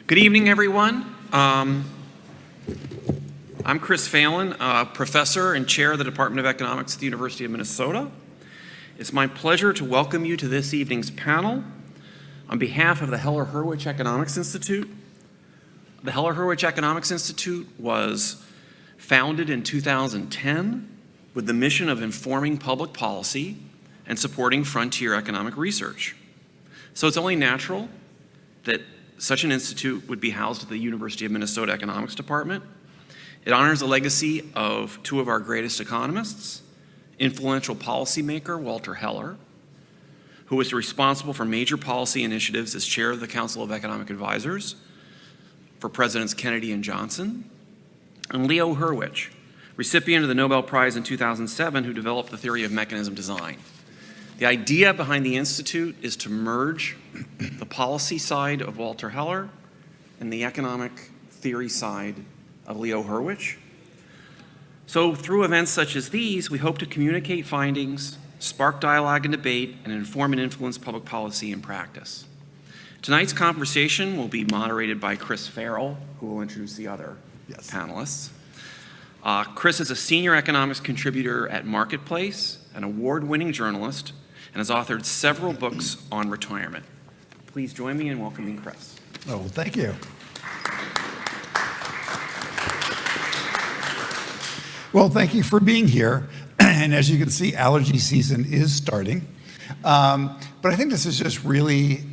Good evening, everyone. I'm Chris Phelan, professor and chair of the Department of Economics at the University of Minnesota. It's my pleasure to welcome you to this evening's panel on behalf of the Heller-Hurwicz Economic Institute. The Heller-Hurwicz Economic Institute was founded in 2010 with the mission of informing public policy and supporting frontier economic research. So it's only natural that such an institute would be housed at the University of Minnesota Economics Department. It honors the legacy of two of our greatest economists, influential policymaker Walter Heller, who was responsible for major policy initiatives as chair of the Council of Economic Advisors for Presidents Kennedy and Johnson, and Leo Hurwicz, recipient of the Nobel Prize in 2007, who developed the theory of mechanism design. The idea behind the Institute is to merge the policy side of Walter Heller and the economic theory side of Leo Hurwicz. So through events such as these, we hope to communicate findings, spark dialogue and debate, and inform and influence public policy and practice. Tonight's conversation will be moderated by Chris Farrell, who will introduce the other panelists. Chris is a senior economics contributor at Marketplace, an award-winning journalist, and has authored several books on retirement. Please join me in welcoming Chris. Oh, well, thank you. Well, thank you for being here. And as you can see, allergy season is starting. But I think this is just really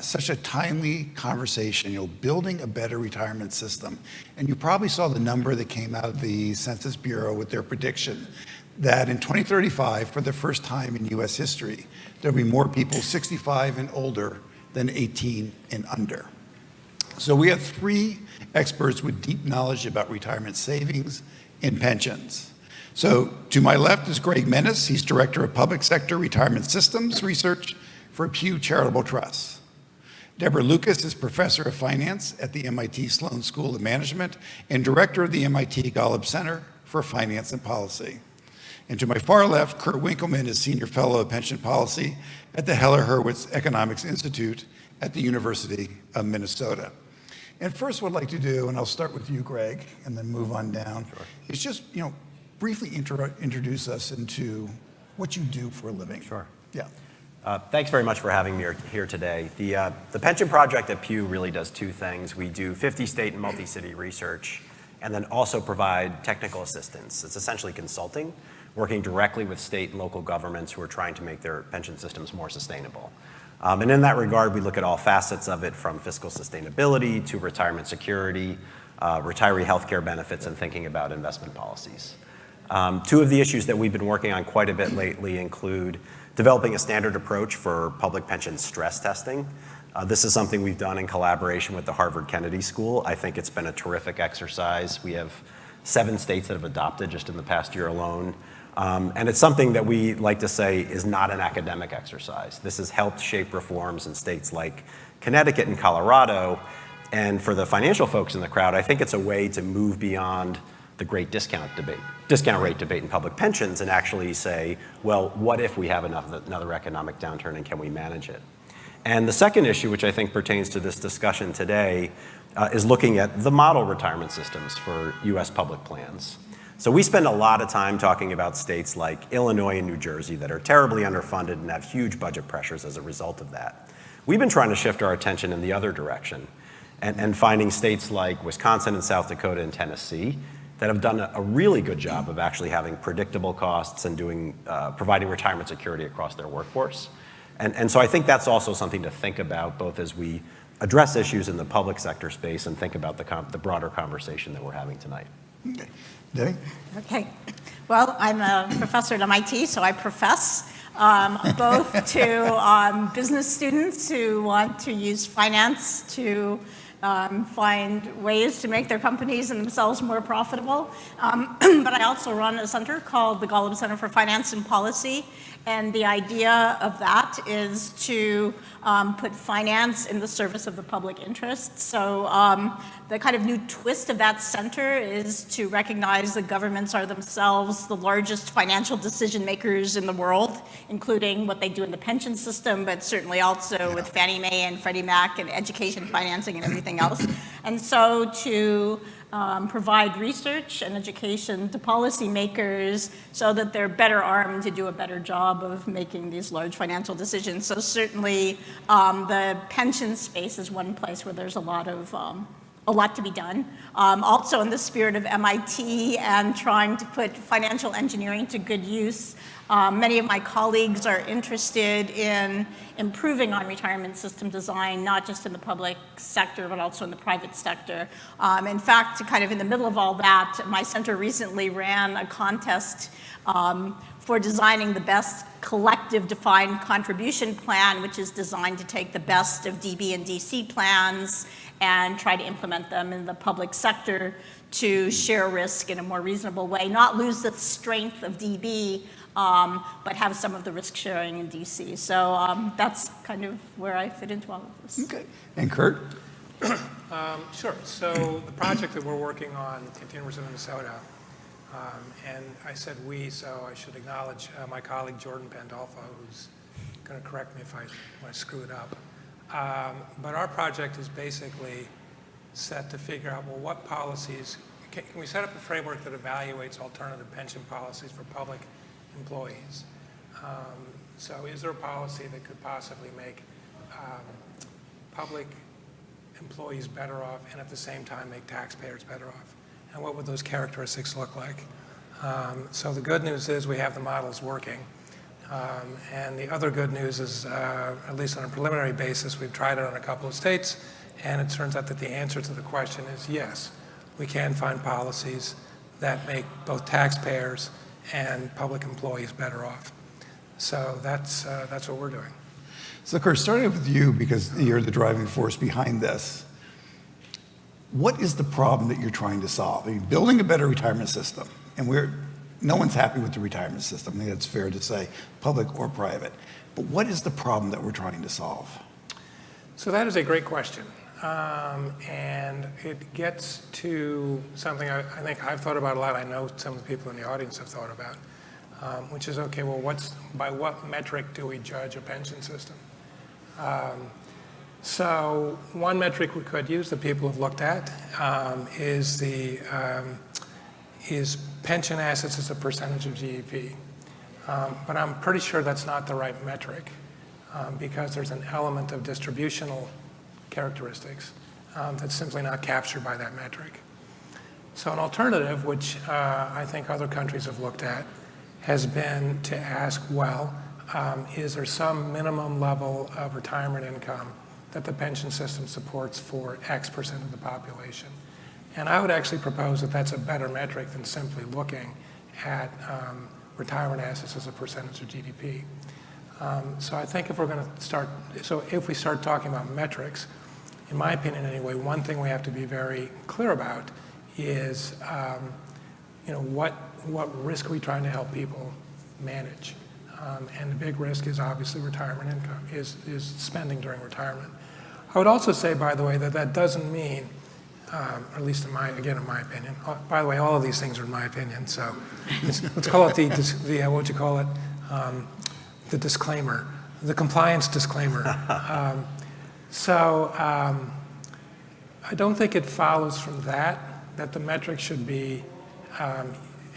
such a timely conversation, building a better retirement system. And you probably saw the number that came out of the Census Bureau with their prediction that in 2035, for the first time in US history, there'll be more people 65 and older than 18 and under. So we have three experts with deep knowledge about retirement savings and pensions. So to my left is Greg Mennis. He's Director of Public Sector Retirement Systems Research for Pew Charitable Trusts. Deborah Lucas is Professor of Finance at the MIT Sloan School of Management and Director of the MIT Golub Center for Finance and Policy. And to my far left, Kurt Winkelmann is Senior Fellow of Pension Policy at the Heller-Hurwicz Economic Institute at the University of Minnesota. And first what I'd like to do, and I'll start with you, Greg, and then move on down, is just briefly introduce us into what you do for a living. Sure. Yeah. Thanks very much for having me here today. The Pension Project at Pew really does two things. We do 50 state and multi-city research, and then also provide technical assistance. It's essentially consulting, working directly with state and local governments who are trying to make their pension systems more sustainable. And in that regard, we look at all facets of it, from fiscal sustainability to retirement security, retiree healthcare benefits, and thinking about investment policies. Two of the issues that we've been working on quite a bit lately include developing a standard approach for public pension stress testing. This is something we've done in collaboration with the Harvard Kennedy School. I think it's been a terrific exercise. We have 7 states that have adopted just in the past year alone. And it's something that we like to say is not an academic exercise. This has helped shape reforms in states like Connecticut and Colorado. And for the financial folks in the crowd, I think it's a way to move beyond the great discount rate debate in public pensions and actually say, well, what if we have another economic downturn and can we manage it? And the second issue, which I think pertains to this discussion today, is looking at the model retirement systems for US public plans. So we spend a lot of time talking about states like Illinois and New Jersey that are terribly underfunded and have huge budget pressures as a result of that. We've been trying to shift our attention in the other direction and finding states like Wisconsin and South Dakota and Tennessee that have done a really good job of actually having predictable costs and providing retirement security across their workforce. And so I think that's also something to think about, both as we address issues in the public sector space and think about the broader conversation that we're having tonight. Okay. Debbie? Okay. Well, I'm a professor at MIT, so I profess both to business students who want to use finance to find ways to make their companies and themselves more profitable. But I also run a center called the Golub Center for Finance and Policy. And the idea of that is to put finance in the service of the public interest. So the kind of new twist of that center is to recognize that governments are themselves the largest financial decision makers in the world, including what they do in the pension system, but certainly also with Fannie Mae and Freddie Mac and education financing and everything else. And so to provide research and education to policymakers so that they're better armed to do a better job of making these large financial decisions. So certainly the pension space is one place where there's a lot to be done. Also in the spirit of MIT and trying to put financial engineering to good use, many of my colleagues are interested in improving on retirement system design, not just in the public sector, but also in the private sector. In fact, kind of in the middle of all that, my center recently ran a contest for designing the best collective defined contribution plan, which is designed to take the best of DB and DC plans and try to implement them in the public sector to share risk in a more reasonable way, not lose the strength of DB, but have some of the risk sharing in DC. So that's kind of where I fit into all of this. Okay. And Kurt? Sure. So the project that we're working on, Continuous in Minnesota, and I said we, so I should acknowledge my colleague Jordan Pandolfo, who's going to correct me if I screw it up. But our project is basically set to figure out, well, what policies, can we set up a framework that evaluates alternative pension policies for public employees? So is there a policy that could possibly make public employees better off and at the same time make taxpayers better off? And what would those characteristics look like? So the good news is we have the models working. And the other good news is, at least on a preliminary basis, we've tried it on a couple of states, and it turns out that the answer to the question is yes, we can find policies that make both taxpayers and public employees better off. So that's what we're doing. So Kurt, starting with you, because you're the driving force behind this, what is the problem that you're trying to solve? I mean, building a better retirement system, and no one's happy with the retirement system. I think that's fair to say, public or private. But what is the problem that we're trying to solve? So that is a great question. And it gets to something I think I've thought about a lot. I know some of the people in the audience have thought about, which is, okay, well, by what metric do we judge a pension system? So one metric we could use that people have looked at is pension assets as a percentage of GDP. But I'm pretty sure that's not the right metric because there's an element of distributional characteristics that's simply not captured by that metric. So an alternative, which I think other countries have looked at, has been to ask, well, is there some minimum level of retirement income that the pension system supports for X% of the population? And I would actually propose that that's a better metric than simply looking at retirement assets as a percentage of GDP. So I think if we start talking about metrics, in my opinion anyway, one thing we have to be very clear about is, what risk are we trying to help people manage? And the big risk is obviously retirement income, is spending during retirement. I would also say, by the way, that doesn't mean, at least in my opinion. By the way, all of these things are in my opinion. So let's call it what would you call it? The disclaimer, the compliance disclaimer. So I don't think it follows from that the metric should be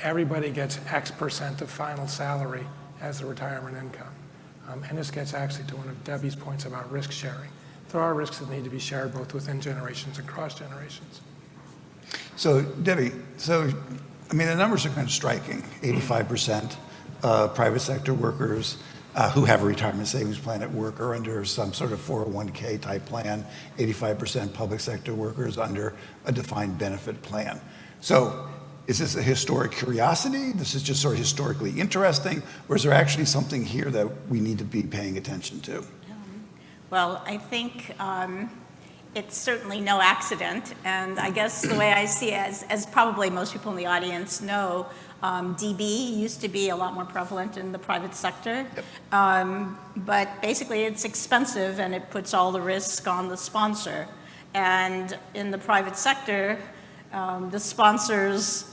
everybody gets X% of final salary as the retirement income. And this gets actually to one of Debbie's points about risk sharing. There are risks that need to be shared both within generations and cross generations. So Debbie, the numbers are kind of striking. 85% private sector workers who have a retirement savings plan at work are under some sort of 401k type plan. 85% public sector workers under a defined benefit plan. So is this a historic curiosity? This is just sort of historically interesting? Or is there actually something here that we need to be paying attention to? Well, I think it's certainly no accident. And I guess the way I see it, as probably most people in the audience know, DB used to be a lot more prevalent in the private sector. But basically it's expensive and it puts all the risk on the sponsor. And in the private sector, the sponsors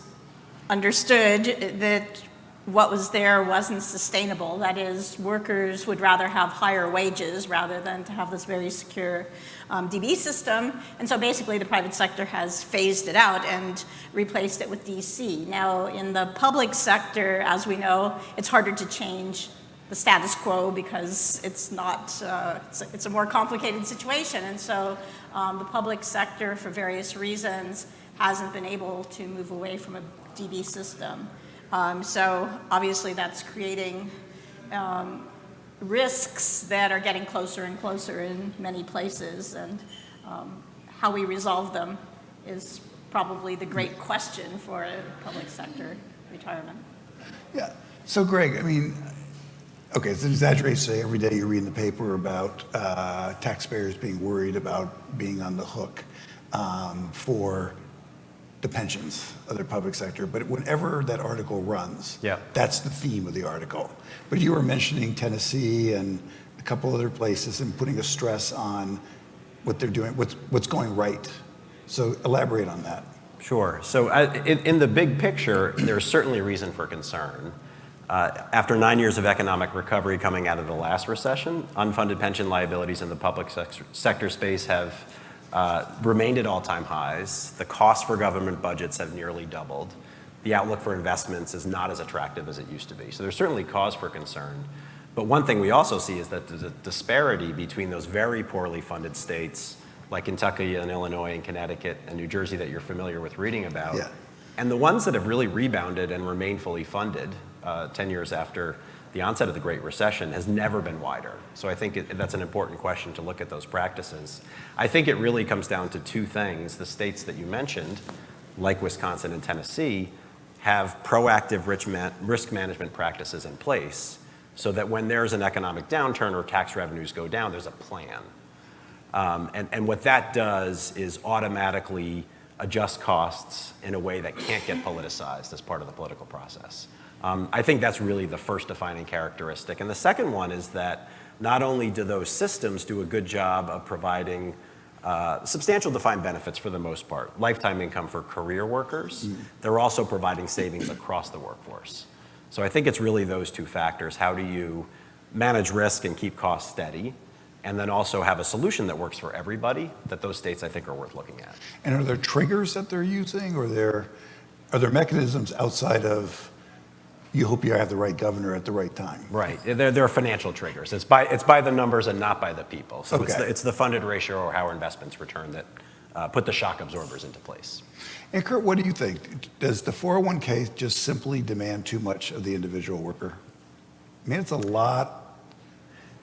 understood that what was there wasn't sustainable. That is, workers would rather have higher wages rather than to have this very secure DB system. And so basically the private sector has phased it out and replaced it with DC. Now in the public sector, as we know, it's harder to change the status quo because it's not, it's a more complicated situation. And so the public sector, for various reasons, hasn't been able to move away from a DB system. So obviously that's creating risks that are getting closer and closer in many places, and how we resolve them is probably the great question for a public sector retirement. Yeah. So Greg, I mean, okay, it's an exaggeration to say every day you read in the paper about taxpayers being worried about being on the hook for the pensions of their public sector, but whenever that article runs, that's the theme of the article. But you were mentioning Tennessee and a couple other places and putting a stress on what they're doing, what's going right. So elaborate on that. Sure. So in the big picture, there's certainly reason for concern. After 9 years of economic recovery coming out of the last recession, unfunded pension liabilities in the public sector space have remained at all-time highs. The cost for government budgets have nearly doubled. The outlook for investments is not as attractive as it used to be. So there's certainly cause for concern. But one thing we also see is that there's a disparity between those very poorly funded states like Kentucky and Illinois and Connecticut and New Jersey that you're familiar with reading about, and the ones that have really rebounded and remain fully funded 10 years after the onset of the Great Recession has never been wider. So I think that's an important question to look at those practices. I think it really comes down to two things. The states that you mentioned, like Wisconsin and Tennessee, have proactive risk management practices in place so that when there's an economic downturn or tax revenues go down, there's a plan. And what that does is automatically adjust costs in a way that can't get politicized as part of the political process. I think that's really the first defining characteristic. And the second one is that not only do those systems do a good job of providing substantial defined benefits for the most part, lifetime income for career workers, they're also providing savings across the workforce. So I think it's really those two factors. How do you manage risk and keep costs steady, and then also have a solution that works for everybody? That those states, I think, are worth looking at. And are there triggers that they're using, or are there mechanisms outside of you hope you have the right governor at the right time? Right. There are financial triggers. It's by the numbers and not by the people. So it's the funded ratio or how investments return that put the shock absorbers into place. And Kurt, what do you think? Does the 401k just simply demand too much of the individual worker? I mean, it's a lot.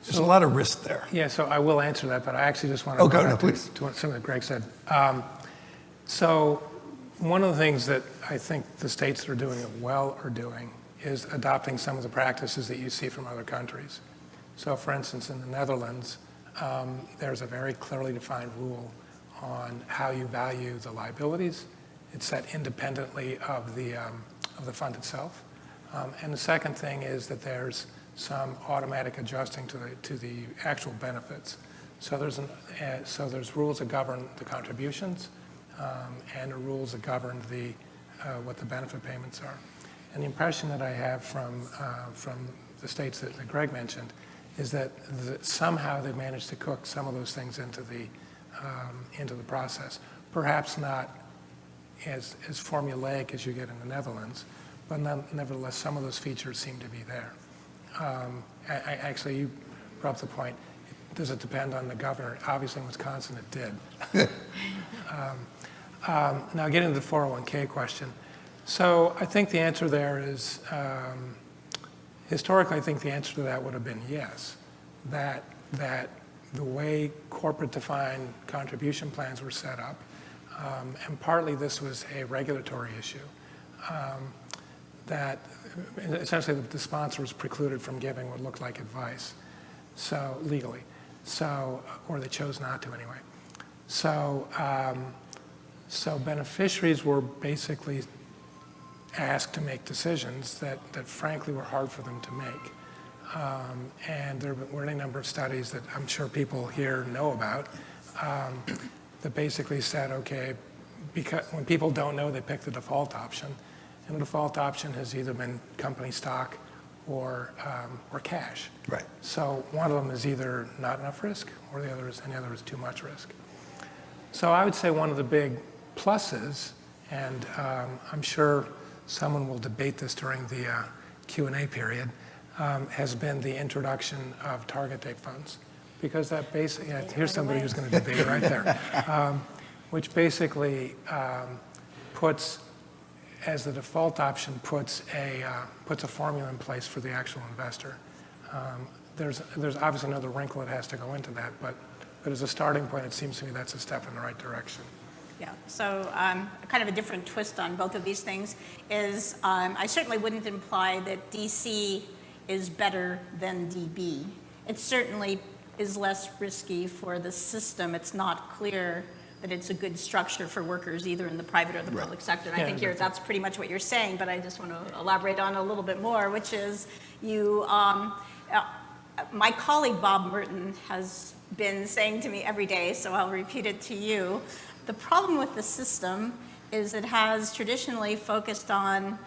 There's a lot of risk there. Yeah, so I will answer that, but I actually just want to go back to something that Greg said. So one of the things that I think the states that are doing it well are doing is adopting some of the practices that you see from other countries. So for instance, in the Netherlands, there's a very clearly defined rule on how you value the liabilities. It's set independently of the fund itself. And the second thing is that there's some automatic adjusting to the actual benefits. So there's rules that govern the contributions and the rules that govern what the benefit payments are. And the impression that I have from the states that Greg mentioned is that somehow they've managed to cook some of those things into the process. Perhaps not as formulaic as you get in the Netherlands, but nevertheless, some of those features seem to be there. Actually, you brought up the point, does it depend on the governor? Obviously, in Wisconsin, it did. Now, getting to the 401k question. So I think the answer there is, historically, I think the answer to that would have been yes, that the way corporate-defined contribution plans were set up, and partly this was a regulatory issue, that essentially the sponsor was precluded from giving what looked like advice, so legally, or they chose not to anyway. So, so beneficiaries were basically asked to make decisions that frankly were hard for them to make. And there were any number of studies that I'm sure people here know about that basically said, okay, because when people don't know, they pick the default option. And the default option has either been company stock or cash. Right. So one of them is either not enough risk, or the other is too much risk. So I would say one of the big pluses, and I'm sure someone will debate this during the Q&A period, has been the introduction of target date funds. Because that basically, here's somebody who's going to debate it right there, which basically puts, as the default option, puts a formula in place for the actual investor. There's obviously another wrinkle that has to go into that, but as a starting point, it seems to me that's a step in the right direction. Yeah, so kind of a different twist on both of these things is I certainly wouldn't imply that DC is better than DB. It certainly is less risky for the system. It's not clear that it's a good structure for workers either in the private or the public sector. And I think that's pretty much what you're saying, but I just want to elaborate on a little bit more, which is my colleague Bob Merton has been saying to me every day, so I'll repeat it to you. The problem with the system is it has traditionally focused on,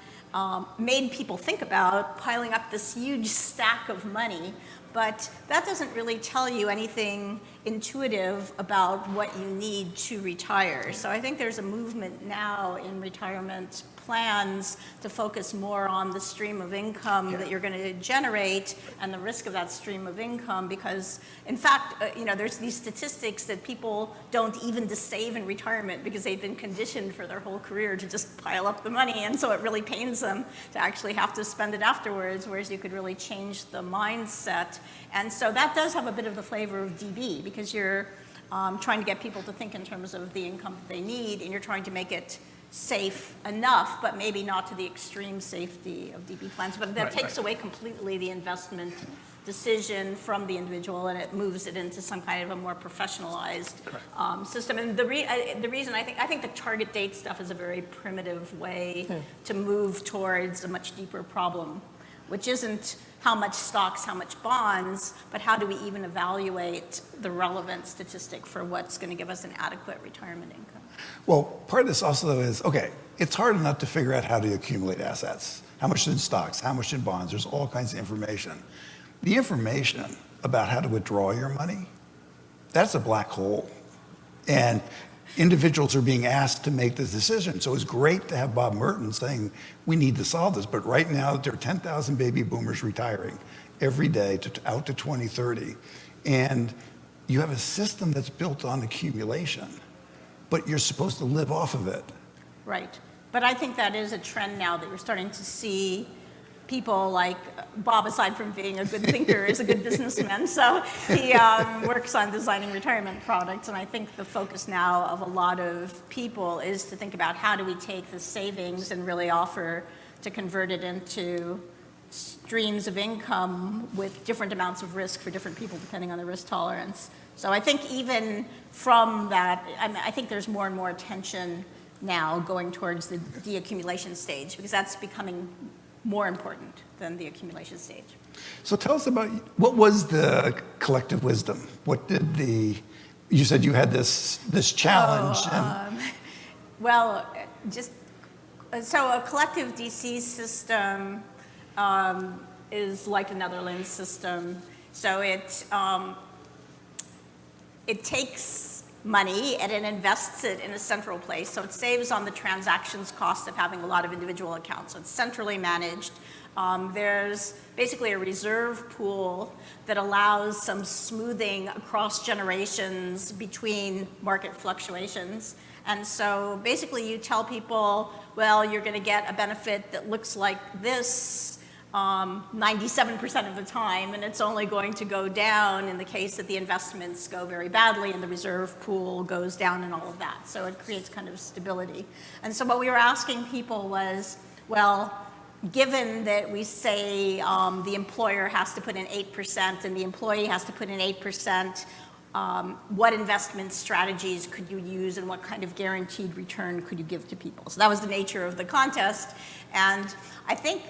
made people think about piling up this huge stack of money, but that doesn't really tell you anything intuitive about what you need to retire. So I think there's a movement now in retirement plans to focus more on the stream of income that you're going to generate and the risk of that stream of income, because in fact, there's these statistics that people don't even to save in retirement because they've been conditioned for their whole career to just pile up the money, and so it really pains them to actually have to spend it afterwards, whereas you could really change the mindset. And so that does have a bit of the flavor of DB, because you're trying to get people to think in terms of the income that they need, and you're trying to make it safe enough, but maybe not to the extreme safety of DB plans. But that takes away completely the investment decision from the individual, and it moves it into some kind of a more professionalized system. And the reason I think the target date stuff is a very primitive way to move towards a much deeper problem, which isn't how much stocks, how much bonds, but how do we even evaluate the relevant statistic for what's going to give us an adequate retirement income? Well, part of this also though is, okay, it's hard enough to figure out how to accumulate assets. How much in stocks, how much in bonds, there's all kinds of information. The information about how to withdraw your money, that's a black hole. And individuals are being asked to make this decision. So it's great to have Bob Merton saying, we need to solve this, but right now there are 10,000 baby boomers retiring every day out to 2030. And you have a system that's built on accumulation, but you're supposed to live off of it. Right. But I think that is a trend now that you're starting to see people like Bob, aside from being a good thinker, is a good businessman. So he works on designing retirement products. And I think the focus now of a lot of people is to think about how do we take the savings and really offer to convert it into streams of income with different amounts of risk for different people depending on the risk tolerance. So I think even from that, I think there's more and more attention now going towards the deaccumulation stage, because that's becoming more important than the accumulation stage. So tell us about, what was the collective wisdom? What did you said you had this challenge. So a collective DC system is like the Netherlands system. So it takes money and it invests it in a central place. So it saves on the transactions cost of having a lot of individual accounts. So it's centrally managed. There's basically a reserve pool that allows some smoothing across generations between market fluctuations. And so basically you tell people, well, you're going to get a benefit that looks like this 97% of the time, and it's only going to go down in the case that the investments go very badly and the reserve pool goes down and all of that. So it creates kind of stability. And so what we were asking people was, well, given that we say the employer has to put in 8% and the employee has to put in 8%, what investment strategies could you use and what kind of guaranteed return could you give to people. So that was the nature of the contest. And I think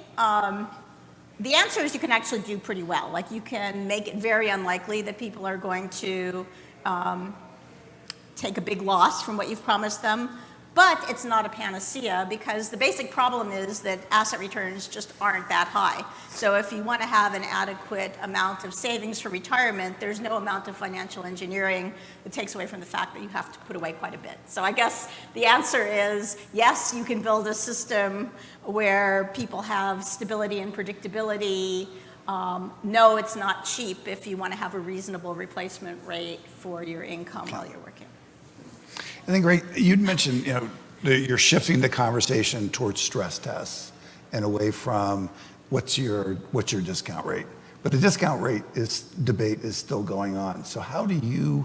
the answer is you can actually do pretty well. Like, you can make it very unlikely that people are going to take a big loss from what you've promised them. But it's not a panacea, because the basic problem is that asset returns just aren't that high. So if you want to have an adequate amount of savings for retirement, there's no amount of financial engineering that takes away from the fact that you have to put away quite a bit. So I guess the answer is yes, you can build a system where people have stability and predictability. No, it's not cheap if you want to have a reasonable replacement rate for your income while you're working. I think, Greg, you'd mentioned, you're shifting the conversation towards stress tests and away from what's your discount rate. But the discount rate debate is still going on. So how do you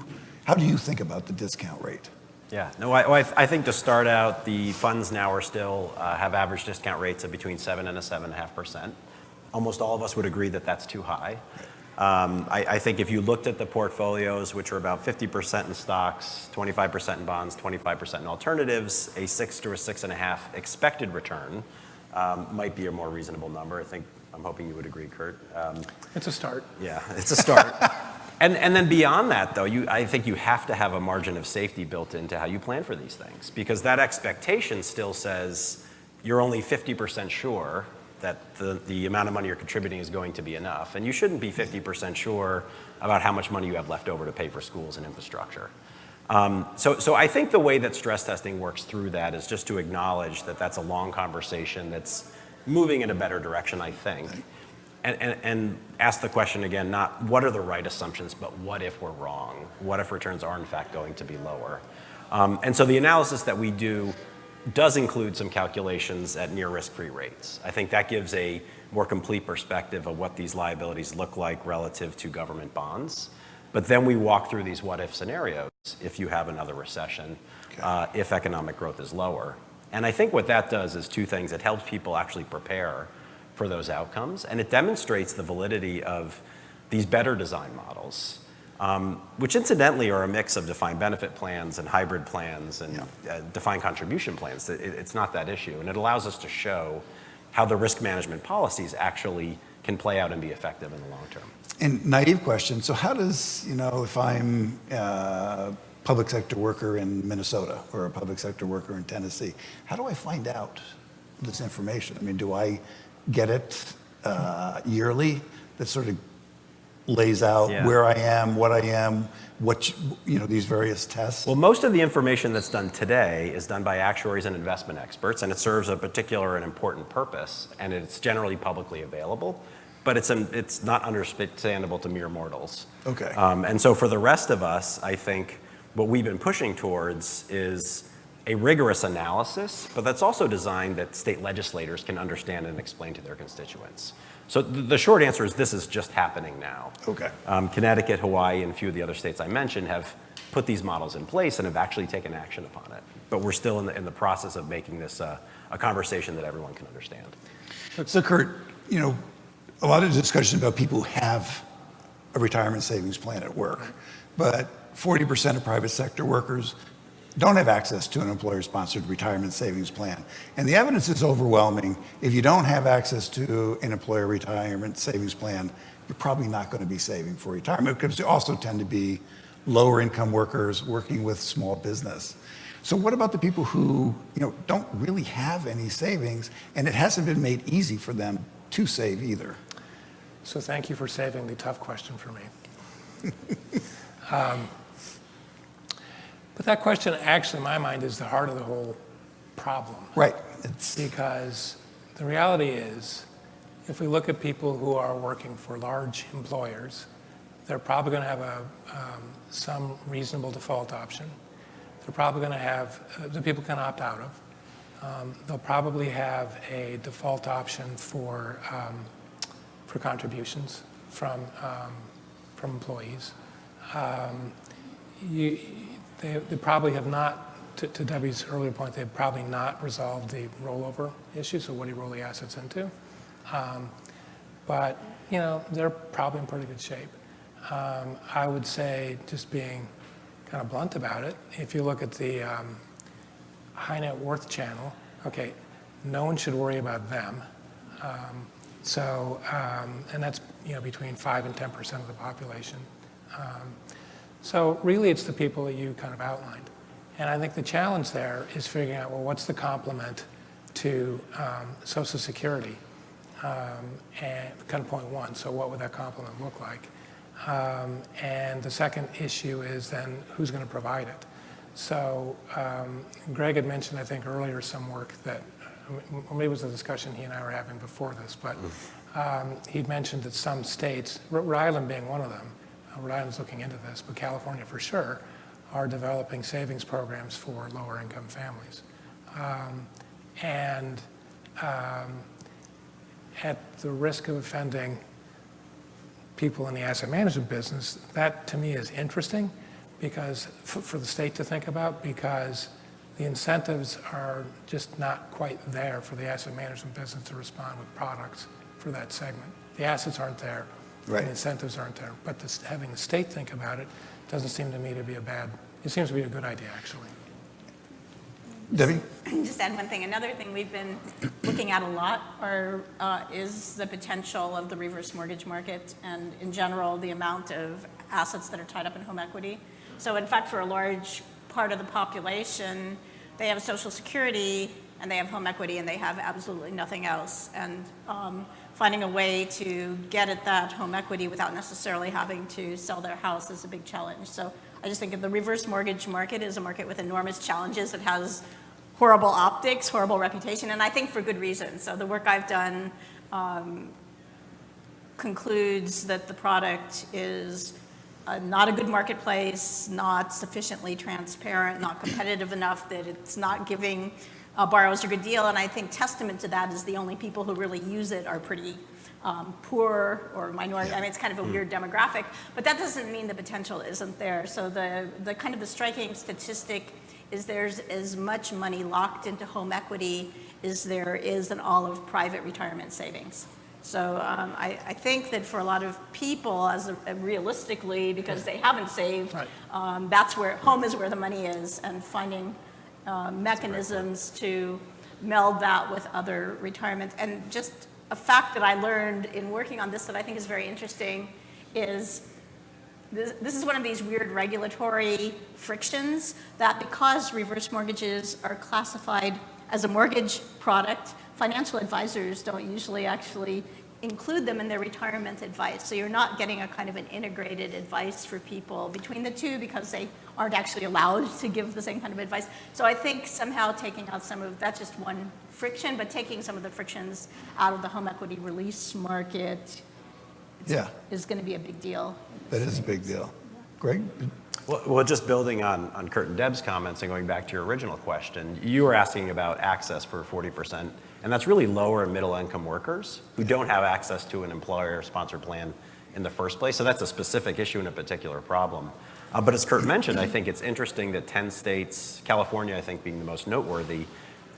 think about the discount rate? Yeah, no, I think to start out, the funds now are still have average discount rates of between 7% and 7.5%. Almost all of us would agree that that's too high. I think if you looked at the portfolios, which are about 50% in stocks, 25% in bonds, 25% in alternatives, a 6 to a 6.5 expected return might be a more reasonable number. I'm hoping you would agree, Kurt. It's a start. Yeah, it's a start. And then beyond that, though, I think you have to have a margin of safety built into how you plan for these things, because that expectation still says you're only 50% sure that the amount of money you're contributing is going to be enough. And you shouldn't be 50% sure about how much money you have left over to pay for schools and infrastructure. So I think the way that stress testing works through that is just to acknowledge that that's a long conversation that's moving in a better direction, I think. And ask the question again, not what are the right assumptions, but what if we're wrong? What if returns are in fact going to be lower? And so the analysis that we do does include some calculations at near risk-free rates. I think that gives a more complete perspective of what these liabilities look like relative to government bonds. But then we walk through these what-if scenarios if you have another recession, if economic growth is lower. And I think what that does is two things. It helps people actually prepare for those outcomes, and it demonstrates the validity of these better design models, which incidentally are a mix of defined benefit plans and hybrid plans and defined contribution plans. It's not that issue. And it allows us to show how the risk management policies actually can play out and be effective in the long term. And naive question, so how does, if I'm a public sector worker in Minnesota or a public sector worker in Tennessee, how do I find out this information? I mean, do I get it yearly? That sort of lays out where I am, what I am, these various tests? Well, most of the information that's done today is done by actuaries and investment experts, and it serves a particular and important purpose, and it's generally publicly available, but it's not understandable to mere mortals. Okay. And so for the rest of us, I think what we've been pushing towards is a rigorous analysis, but that's also designed that state legislators can understand and explain to their constituents. So the short answer is this is just happening now. Okay. Connecticut, Hawaii, and a few of the other states I mentioned have put these models in place and have actually taken action upon it. But we're still in the process of making this a conversation that everyone can understand. So Kurt, a lot of discussion about people who have a retirement savings plan at work, but 40% of private sector workers don't have access to an employer-sponsored retirement savings plan. And the evidence is overwhelming. If you don't have access to an employer retirement savings plan, you're probably not going to be saving for retirement, because they also tend to be lower income workers working with small business. So what about the people who don't really have any savings, and it hasn't been made easy for them to save either? So thank you for saving the tough question for me. But that question actually, in my mind, is the heart of the whole problem. Right. Because the reality is, if we look at people who are working for large employers, they're probably going to have some reasonable default option. They're probably going to have, the people can opt out of. They'll probably have a default option for contributions from employees. They probably have not, to Debbie's earlier point, they've probably not resolved the rollover issue, so what do you roll the assets into? But they're probably in pretty good shape. I would say, just being kind of blunt about it, if you look at the high net worth channel, okay, no one should worry about them. And that's between 5 and 10% of the population. So really, it's the people that you kind of outlined. And I think the challenge there is figuring out, well, what's the complement to Social Security? And kind of point one, so what would that complement look like? And the second issue is then who's going to provide it? So Greg had mentioned, I think earlier, some work that, or maybe it was a discussion he and I were having before this, but he'd mentioned that some states, Rhode Island being one of them, Rhode Island's looking into this, but California for sure, are developing savings programs for lower income families. At the risk of offending people in the asset management business, that to me is interesting because for the state to think about, because the incentives are just not quite there for the asset management business to respond with products for that segment. The assets aren't there, right. The incentives aren't there, but having the state think about it doesn't seem to me to be it seems to be a good idea, actually. Debbie? Just add one thing. Another thing we've been looking at a lot is the potential of the reverse mortgage market and, in general, the amount of assets that are tied up in home equity. So, in fact, for a large part of the population, they have Social Security and they have home equity and they have absolutely nothing else. And finding a way to get at that home equity without necessarily having to sell their house is a big challenge. So I just think of the reverse mortgage market as a market with enormous challenges. It has horrible optics, horrible reputation, and I think for good reason. So the work I've done concludes that the product is not a good marketplace, not sufficiently transparent, not competitive enough, that it's not giving borrowers a good deal. And I think testament to that is the only people who really use it are pretty poor or minority. I mean, it's kind of a weird demographic, but that doesn't mean the potential isn't there. So the kind of the striking statistic is there's as much money locked into home equity as there is in all of private retirement savings. So I think that for a lot of people, realistically, because they haven't saved, right. That's where home is where the money is, and finding mechanisms to meld that with other retirement. And just a fact that I learned in working on this that I think is very interesting is this is one of these weird regulatory frictions that because reverse mortgages are classified as a mortgage product, financial advisors don't usually actually include them in their retirement advice. So you're not getting a kind of an integrated advice for people between the two because they aren't actually allowed to give the same kind of advice. So I think somehow taking out some of, that's just one friction, but taking some of the frictions out of the home equity release market is going to be a big deal. That is a big deal. Greg? Well, just building on Kurt and Deb's comments and going back to your original question, you were asking about access for 40%, and that's really lower and middle income workers who don't have access to an employer-sponsored plan in the first place. So that's a specific issue and a particular problem. But as Kurt mentioned, I think it's interesting that 10 states, California I think being the most noteworthy,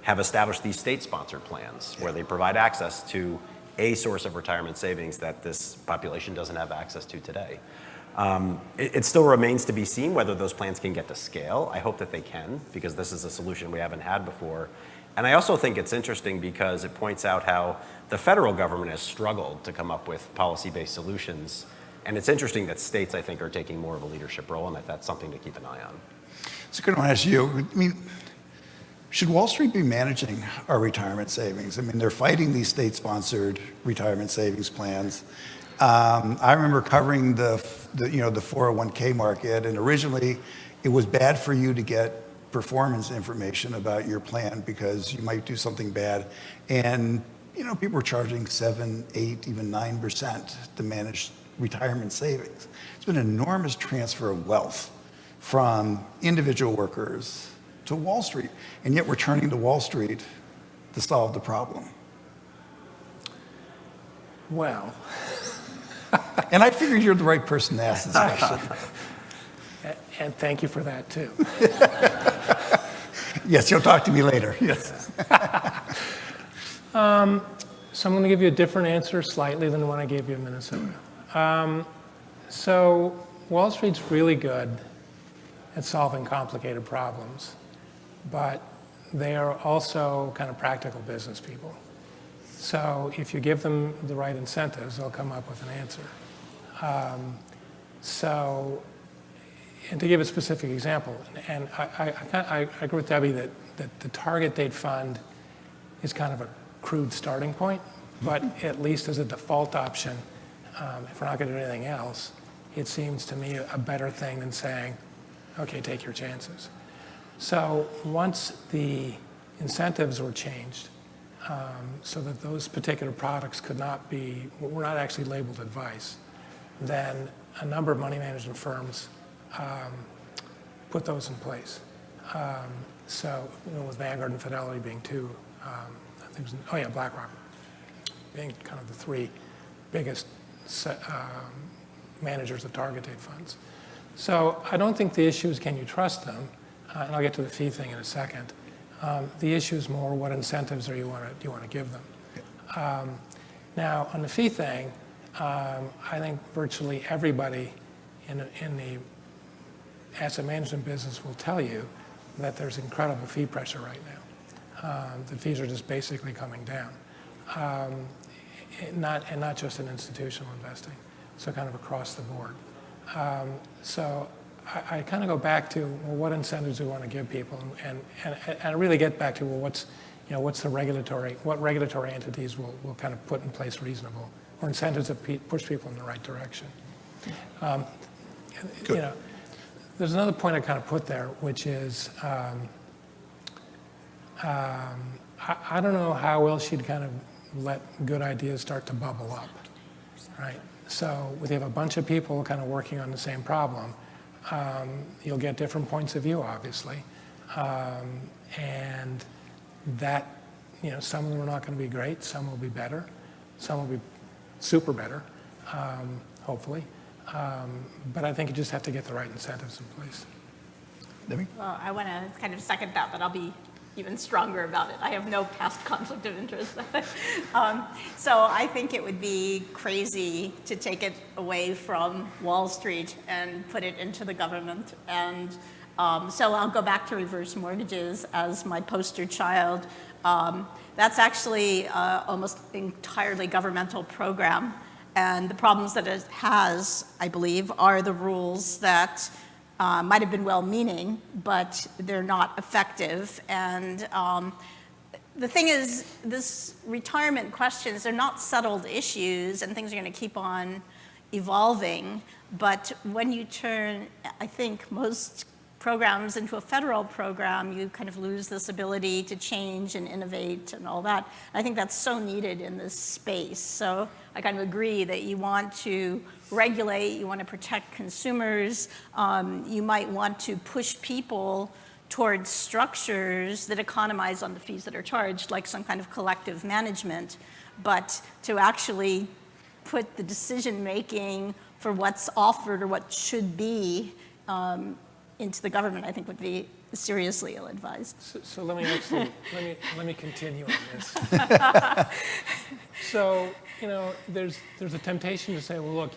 have established these state-sponsored plans where they provide access to a source of retirement savings that this population doesn't have access to today. It still remains to be seen whether those plans can get to scale. I hope that they can, because this is a solution we haven't had before. And I also think it's interesting because it points out how the federal government has struggled to come up with policy-based solutions. And it's interesting that states, I think, are taking more of a leadership role, and that's something to keep an eye on. So I'm going to ask you, I mean, should Wall Street be managing our retirement savings? I mean, they're fighting these state-sponsored retirement savings plans. I remember covering the 401k market, and originally it was bad for you to get performance information about your plan because you might do something bad, and people were charging 7, 8, even 9% to manage retirement savings. It's been an enormous transfer of wealth from individual workers to Wall Street, and yet we're turning to Wall Street to solve the problem. Well. And I figured you're the right person to ask this question. And thank you for that, too. Yes, you'll talk to me later. Yes. So I'm going to give you a different answer slightly than the one I gave you in Minnesota. So Wall Street's really good at solving complicated problems, but they are also kind of practical business people. So if you give them the right incentives, they'll come up with an answer. And to give a specific example, and I agree with Debbie that the target date fund is kind of a crude starting point, but at least as a default option, if we're not going to do anything else, it seems to me a better thing than saying, okay, take your chances. So once the incentives were changed, so that those particular products were not actually labeled advice, then a number of money management firms put those in place. So with Vanguard and Fidelity being two, I think BlackRock being kind of the three biggest managers of target date funds. So I don't think the issue is can you trust them, and I'll get to the fee thing in a second. The issue is more what incentives do you want to give them. Now on the fee thing, I think virtually everybody in the asset management business will tell you that there's incredible fee pressure right now. The fees are just basically coming down, and not just in institutional investing, so kind of across the board. So I kind of go back to, well, what incentives do we want to give people, and I really get back to, well, what regulatory entities will kind of put in place reasonable, or incentives that push people in the right direction. There's another point I kind of put there, which is I don't know how else you'd kind of let good ideas start to bubble up, right? So if you have a bunch of people kind of working on the same problem, you'll get different points of view, obviously, and that, some of them are not going to be great, some will be better, some will be super better, hopefully. But I think you just have to get the right incentives in place. Debbie? Well, I want to kind of second that, but I'll be even stronger about it. I have no past conflict of interest. So I think it would be crazy to take it away from Wall Street and put it into the government. And so I'll go back to reverse mortgages as my poster child. That's actually almost entirely governmental program. And the problems that it has, I believe, are the rules that might have been well-meaning, but they're not effective. And the thing is, this retirement questions, they're not settled issues, and things are going to keep on evolving. But when you turn, I think, most programs into a federal program, you kind of lose this ability to change and innovate and all that. I think that's so needed in this space. So I kind of agree that you want to regulate, you want to protect consumers, you might want to push people towards structures that economize on the fees that are charged, like some kind of collective management, but to actually put the decision-making for what's offered or what should be into the government, I think would be seriously ill-advised. So let me continue on this. So there's a temptation to say, well, look,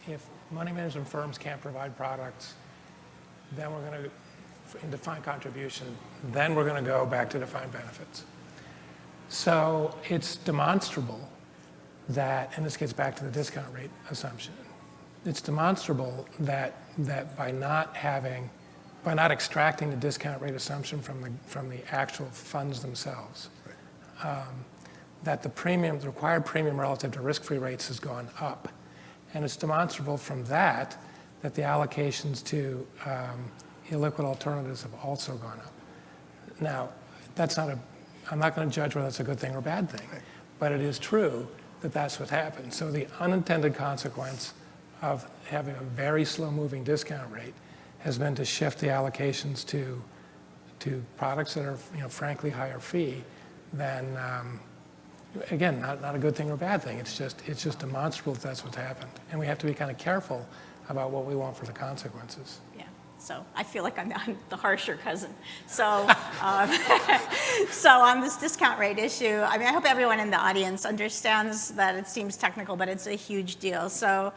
if money management firms can't provide products, then we're going to, in defined contribution, then we're going to go back to defined benefits. So it's demonstrable that, and this gets back to the discount rate assumption, it's demonstrable that by not extracting the discount rate assumption from the actual funds themselves, that the required premium relative to risk-free rates has gone up. And it's demonstrable from that the allocations to illiquid alternatives have also gone up. Now, I'm not going to judge whether that's a good thing or a bad thing, but it is true that that's what happened. So the unintended consequence of having a very slow-moving discount rate has been to shift the allocations to products that are, frankly, higher fee than, again, not a good thing or a bad thing. It's just demonstrable that that's what's happened, and we have to be kind of careful about what we want for the consequences. Yeah. So I feel like I'm the harsher cousin. So, so on this discount rate issue, I mean, I hope everyone in the audience understands that it seems technical, but it's a huge deal. So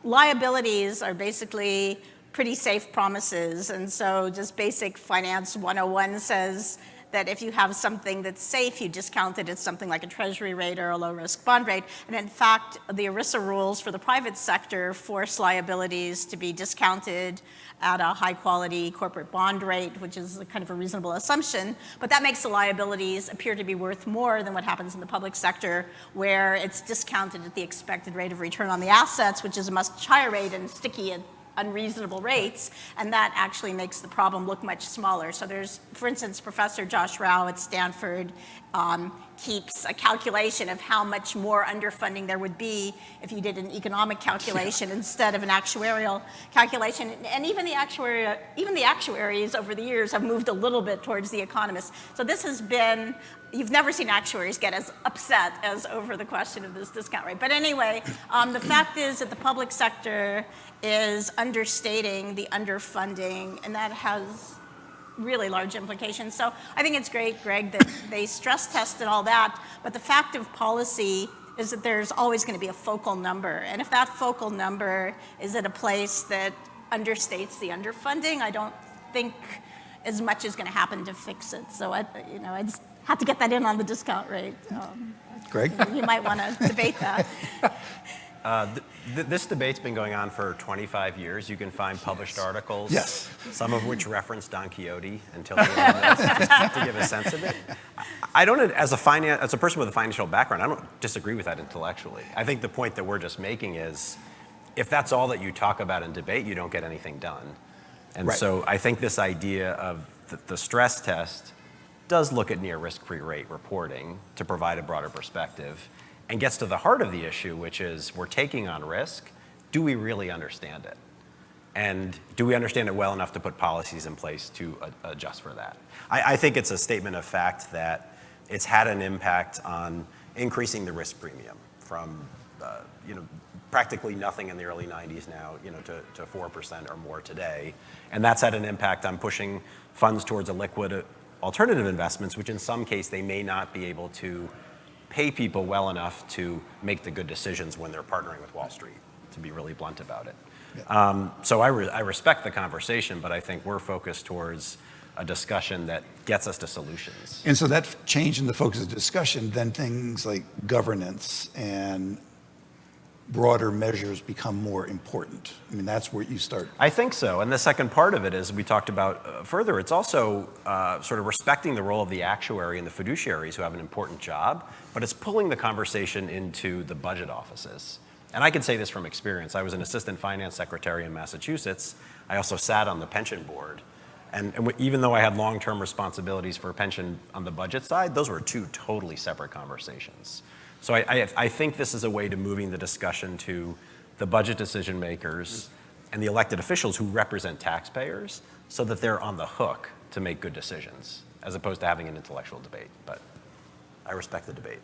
liabilities are basically pretty safe promises. And so just basic finance 101 says that if you have something that's safe, you discount it at something like a treasury rate or a low-risk bond rate. And in fact, the ERISA rules for the private sector force liabilities to be discounted at a high-quality corporate bond rate, which is a kind of a reasonable assumption. But that makes the liabilities appear to be worth more than what happens in the public sector, where it's discounted at the expected rate of return on the assets, which is a much higher rate and sticky at unreasonable rates, and that actually makes the problem look much smaller. So there's, for instance, Professor Josh Rao at Stanford keeps a calculation of how much more underfunding there would be if you did an economic calculation instead of an actuarial calculation. And even the actuaries over the years have moved a little bit towards the economists. So this has been, you've never seen actuaries get as upset as over the question of this discount rate. But anyway, the fact is that the public sector is understating the underfunding, and that has really large implications. So I think it's great, Greg, that they stress test and all that, but the fact of policy is that there's always going to be a focal number. And if that focal number is at a place that understates the underfunding, I don't think as much is going to happen to fix it. So I just had to get that in on the discount rate. Greg? You might want to debate that. This debate's been going on for 25 years. You can find published articles, Yes. some of which reference Don Quixote until the end, just to give a sense of it. I don't, as a person with a financial background, I don't disagree with that intellectually. I think the point that we're just making is, if that's all that you talk about in debate, you don't get anything done. And Right. so I think this idea of the stress test does look at near risk-free rate reporting to provide a broader perspective, and gets to the heart of the issue, which is we're taking on risk. Do we really understand it? And do we understand it well enough to put policies in place to adjust for that? I think it's a statement of fact that it's had an impact on increasing the risk premium from practically nothing in the early 90s now to 4% or more today. And that's had an impact on pushing funds towards a liquid alternative investments, which in some case they may not be able to pay people well enough to make the good decisions when they're partnering with Wall Street, to be really blunt about it. Yeah. So I respect the conversation, but I think we're focused towards a discussion that gets us to solutions. And so that change in the focus of discussion, then things like governance and broader measures become more important. I mean, that's where you start. I think so. And the second part of it, as we talked about further, it's also sort of respecting the role of the actuary and the fiduciaries who have an important job, but it's pulling the conversation into the budget offices. And I can say this from experience. I was an assistant finance secretary in Massachusetts. I also sat on the pension board. And even though I had long-term responsibilities for pension on the budget side, those were two totally separate conversations. So I think this is a way to moving the discussion to the budget decision makers and the elected officials who represent taxpayers so that they're on the hook to make good decisions, as opposed to having an intellectual debate. But I respect the debate.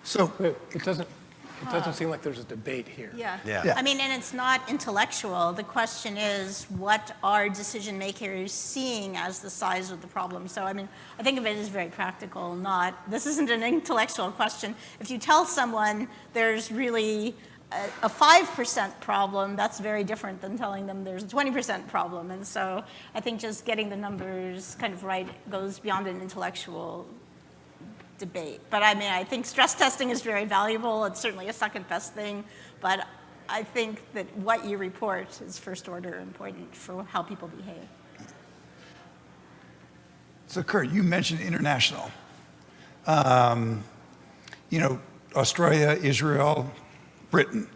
So It doesn't seem like there's a debate here. Yeah. Yeah. I mean, and it's not intellectual. The question is, what are decision makers seeing as the size of the problem? So, I mean, I think of it as very practical, this isn't an intellectual question. If you tell someone there's really a 5% problem, that's very different than telling them there's a 20% problem. And so I think just getting the numbers kind of right goes beyond an intellectual debate. But I mean, I think stress testing is very valuable. It's certainly a second best thing. But I think that what you report is first order important for how people behave. So Kurt, you mentioned international. Australia, Israel, Britain,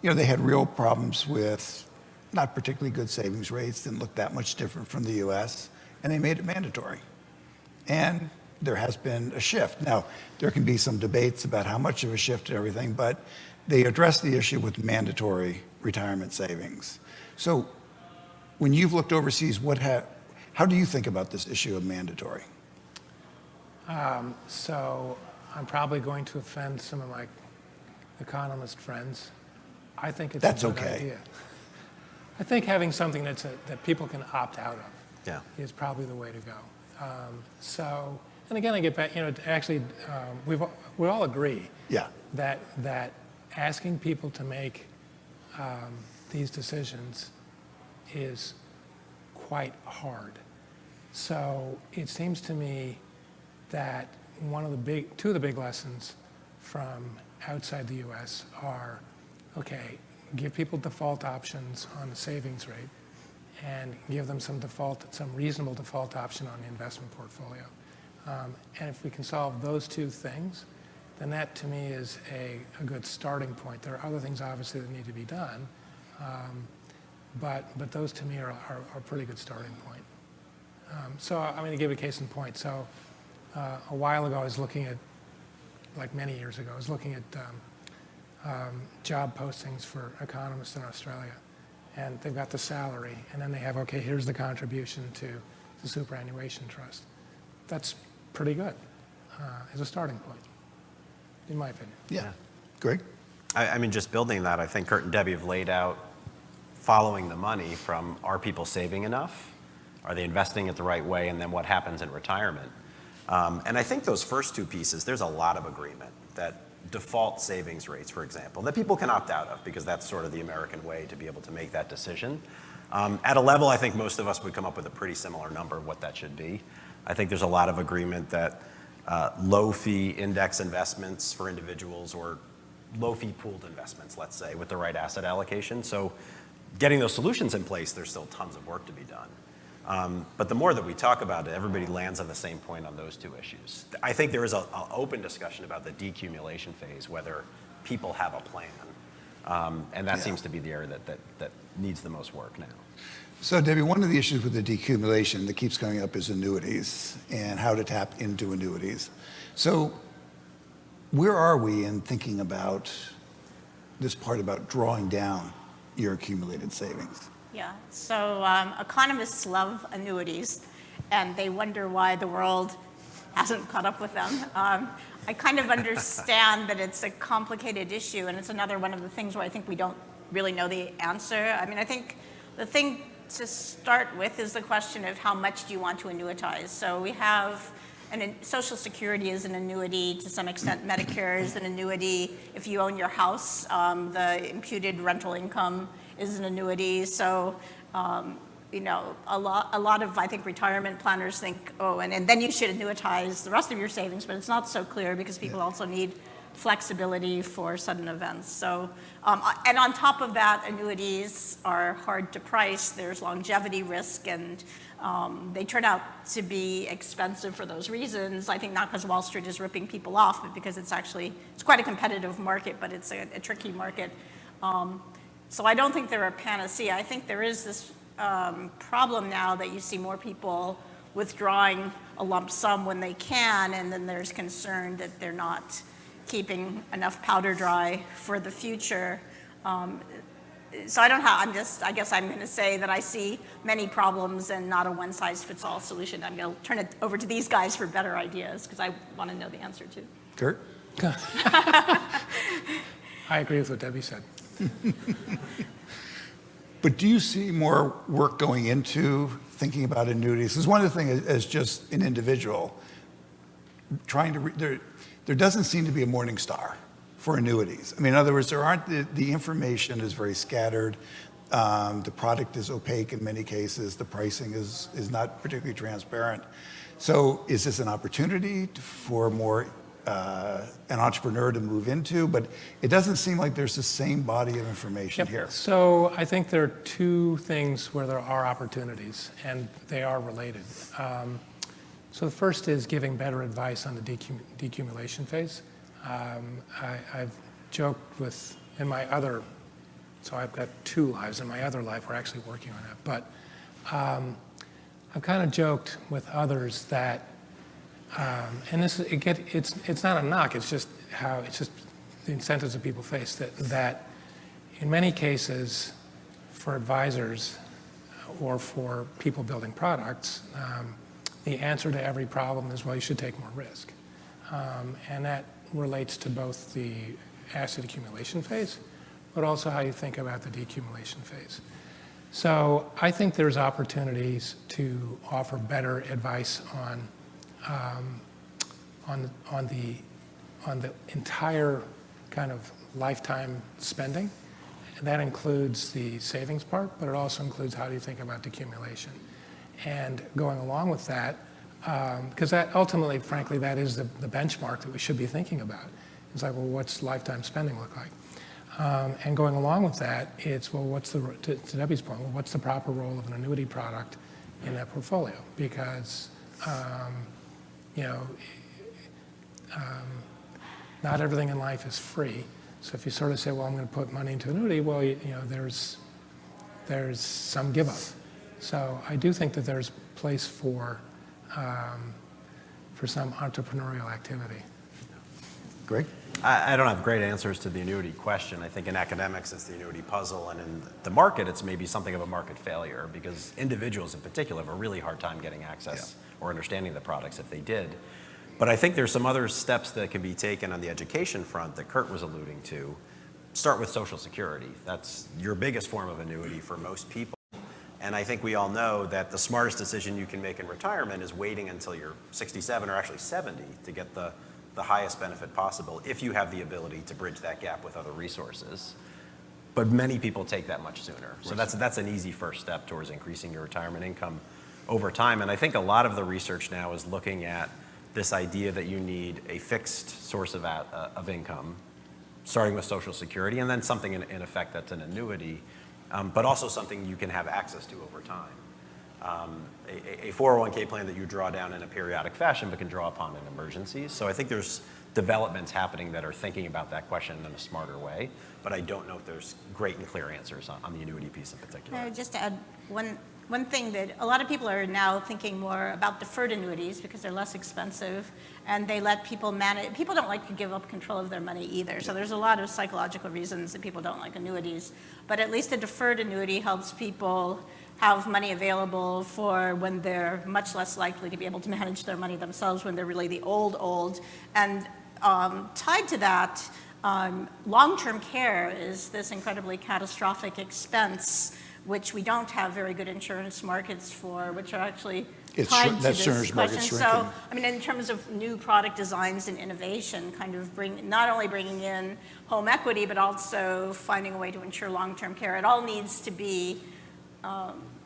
they had real problems with not particularly good savings rates, didn't look that much different from the US, and they made it mandatory. And there has been a shift. Now, there can be some debates about how much of a shift and everything, but they address the issue with mandatory retirement savings. So when you've looked overseas, how do you think about this issue of mandatory? So I'm probably going to offend some of my economist friends. I think it's That's a good okay. idea. I think having something that people can opt out of Yeah. is probably the way to go. So, and again, I get back, actually, we all agree Yeah. that asking people to make these decisions is quite hard. So it seems to me that two of the big lessons from outside the U.S. are, okay, give people default options on the savings rate and give them some reasonable default option on the investment portfolio. And if we can solve those two things, then that to me is a good starting point. There are other things obviously that need to be done, but those to me are a pretty good starting point. So I'm going to give a case in point. So a while ago I was looking at, like many years ago, I was looking at job postings for economists in Australia. And they've got the salary, and then they have, okay, here's the contribution to the superannuation trust. That's pretty good as a starting point, in my opinion. Yeah. Greg? I mean, just building that, I think Kurt and Debbie have laid out following the money from, are people saving enough? Are they investing it the right way? And then what happens in retirement? And I think those first two pieces, there's a lot of agreement that default savings rates, for example, that people can opt out of because that's sort of the American way to be able to make that decision. At a level, I think most of us would come up with a pretty similar number of what that should be. I think there's a lot of agreement that low-fee index investments for individuals or low-fee pooled investments, let's say, with the right asset allocation. So getting those solutions in place, there's still tons of work to be done. But the more that we talk about it, everybody lands on the same point on those two issues. I think there is an open discussion about the decumulation phase, whether people have a plan. And that seems to be the area that needs the most work now. So, Debbie, one of the issues with the decumulation that keeps coming up is annuities and how to tap into annuities. So where are we in thinking about this part about drawing down your accumulated savings? Yeah, so economists love annuities, and they wonder why the world hasn't caught up with them. I kind of understand that it's a complicated issue, and it's another one of the things where I think we don't really know the answer. I mean, I think the thing to start with is the question of how much do you want to annuitize. So we have Social Security is an annuity to some extent. Medicare is an annuity. If you own your house, the imputed rental income is an annuity. So, a lot of, I think, retirement planners think, oh, and then you should annuitize the rest of your savings, but it's not so clear because people also need flexibility for sudden events. So, and on top of that, annuities are hard to price. There's longevity risk, and they turn out to be expensive for those reasons. I think not because Wall Street is ripping people off, but because it's quite a competitive market, but it's a tricky market. So I don't think they're a panacea. I think there is this problem now that you see more people withdrawing a lump sum when they can, and then there's concern that they're not keeping enough powder dry for the future. So I don't have, I guess I'm going to say that I see many problems and not a one-size-fits-all solution. I'm going to turn it over to these guys for better ideas because I want to know the answer too. Kurt? I agree with what Debbie said. But do you see more work going into thinking about annuities? Because one of the things as just an individual, there doesn't seem to be a morning star for annuities. I mean, in other words, the information is very scattered. The product is opaque in many cases. The pricing is not particularly transparent. So is this an opportunity for more an entrepreneur to move into? But it doesn't seem like there's the same body of information here. So I think there are two things where there are opportunities, and they are related. So the first is giving better advice on the decumulation phase. I've joked with, so I've got two lives. In my other life, we're actually working on it. But I've kind of joked with others that, and it's not a knock, it's just the incentives that people face, that in many cases, for advisors or for people building products, the answer to every problem is, well, you should take more risk. And that relates to both the asset accumulation phase, but also how you think about the decumulation phase. So I think there's opportunities to offer better advice on the entire kind of lifetime spending. And that includes the savings part, but it also includes how do you think about decumulation. And going along with that, because that ultimately, frankly, that is the benchmark that we should be thinking about. It's like, well, what's lifetime spending look like? And going along with that, it's, well, what's to Debbie's point, well, what's the proper role of an annuity product in that portfolio? Because, not everything in life is free. So if you sort of say, well, I'm going to put money into annuity, well, there's some give up. So I do think that there's place for some entrepreneurial activity. Greg? I don't have great answers to the annuity question. I think in academics, it's the annuity puzzle, and in the market, it's maybe something of a market failure because individuals in particular have a really hard time getting access or understanding the products if they did. But I think there's some other steps that can be taken on the education front that Kurt was alluding to. Start with Social Security. That's your biggest form of annuity for most people. And I think we all know that the smartest decision you can make in retirement is waiting until you're 67 or actually 70 to get the highest benefit possible if you have the ability to bridge that gap with other resources. But many people take that much sooner. So that's an easy first step towards increasing your retirement income over time. And I think a lot of the research now is looking at this idea that you need a fixed source of income, starting with Social Security, and then something in effect that's an annuity, but also something you can have access to over time. A 401k plan that you draw down in a periodic fashion but can draw upon in emergencies. So I think there's developments happening that are thinking about that question in a smarter way, but I don't know if there's great and clear answers on the annuity piece in particular. Just to add one thing that a lot of people are now thinking more about deferred annuities because they're less expensive and they let people manage. People don't like to give up control of their money either. So there's a lot of psychological reasons that people don't like annuities. But at least a deferred annuity helps people have money available for when they're much less likely to be able to manage their money themselves when they're really the old. And tied to that, long-term care is this incredibly catastrophic expense which we don't have very good insurance markets for, which are actually tied to this question. So, I mean, in terms of new product designs and innovation, kind of not only bringing in home equity, but also finding a way to ensure long-term care. It all needs to be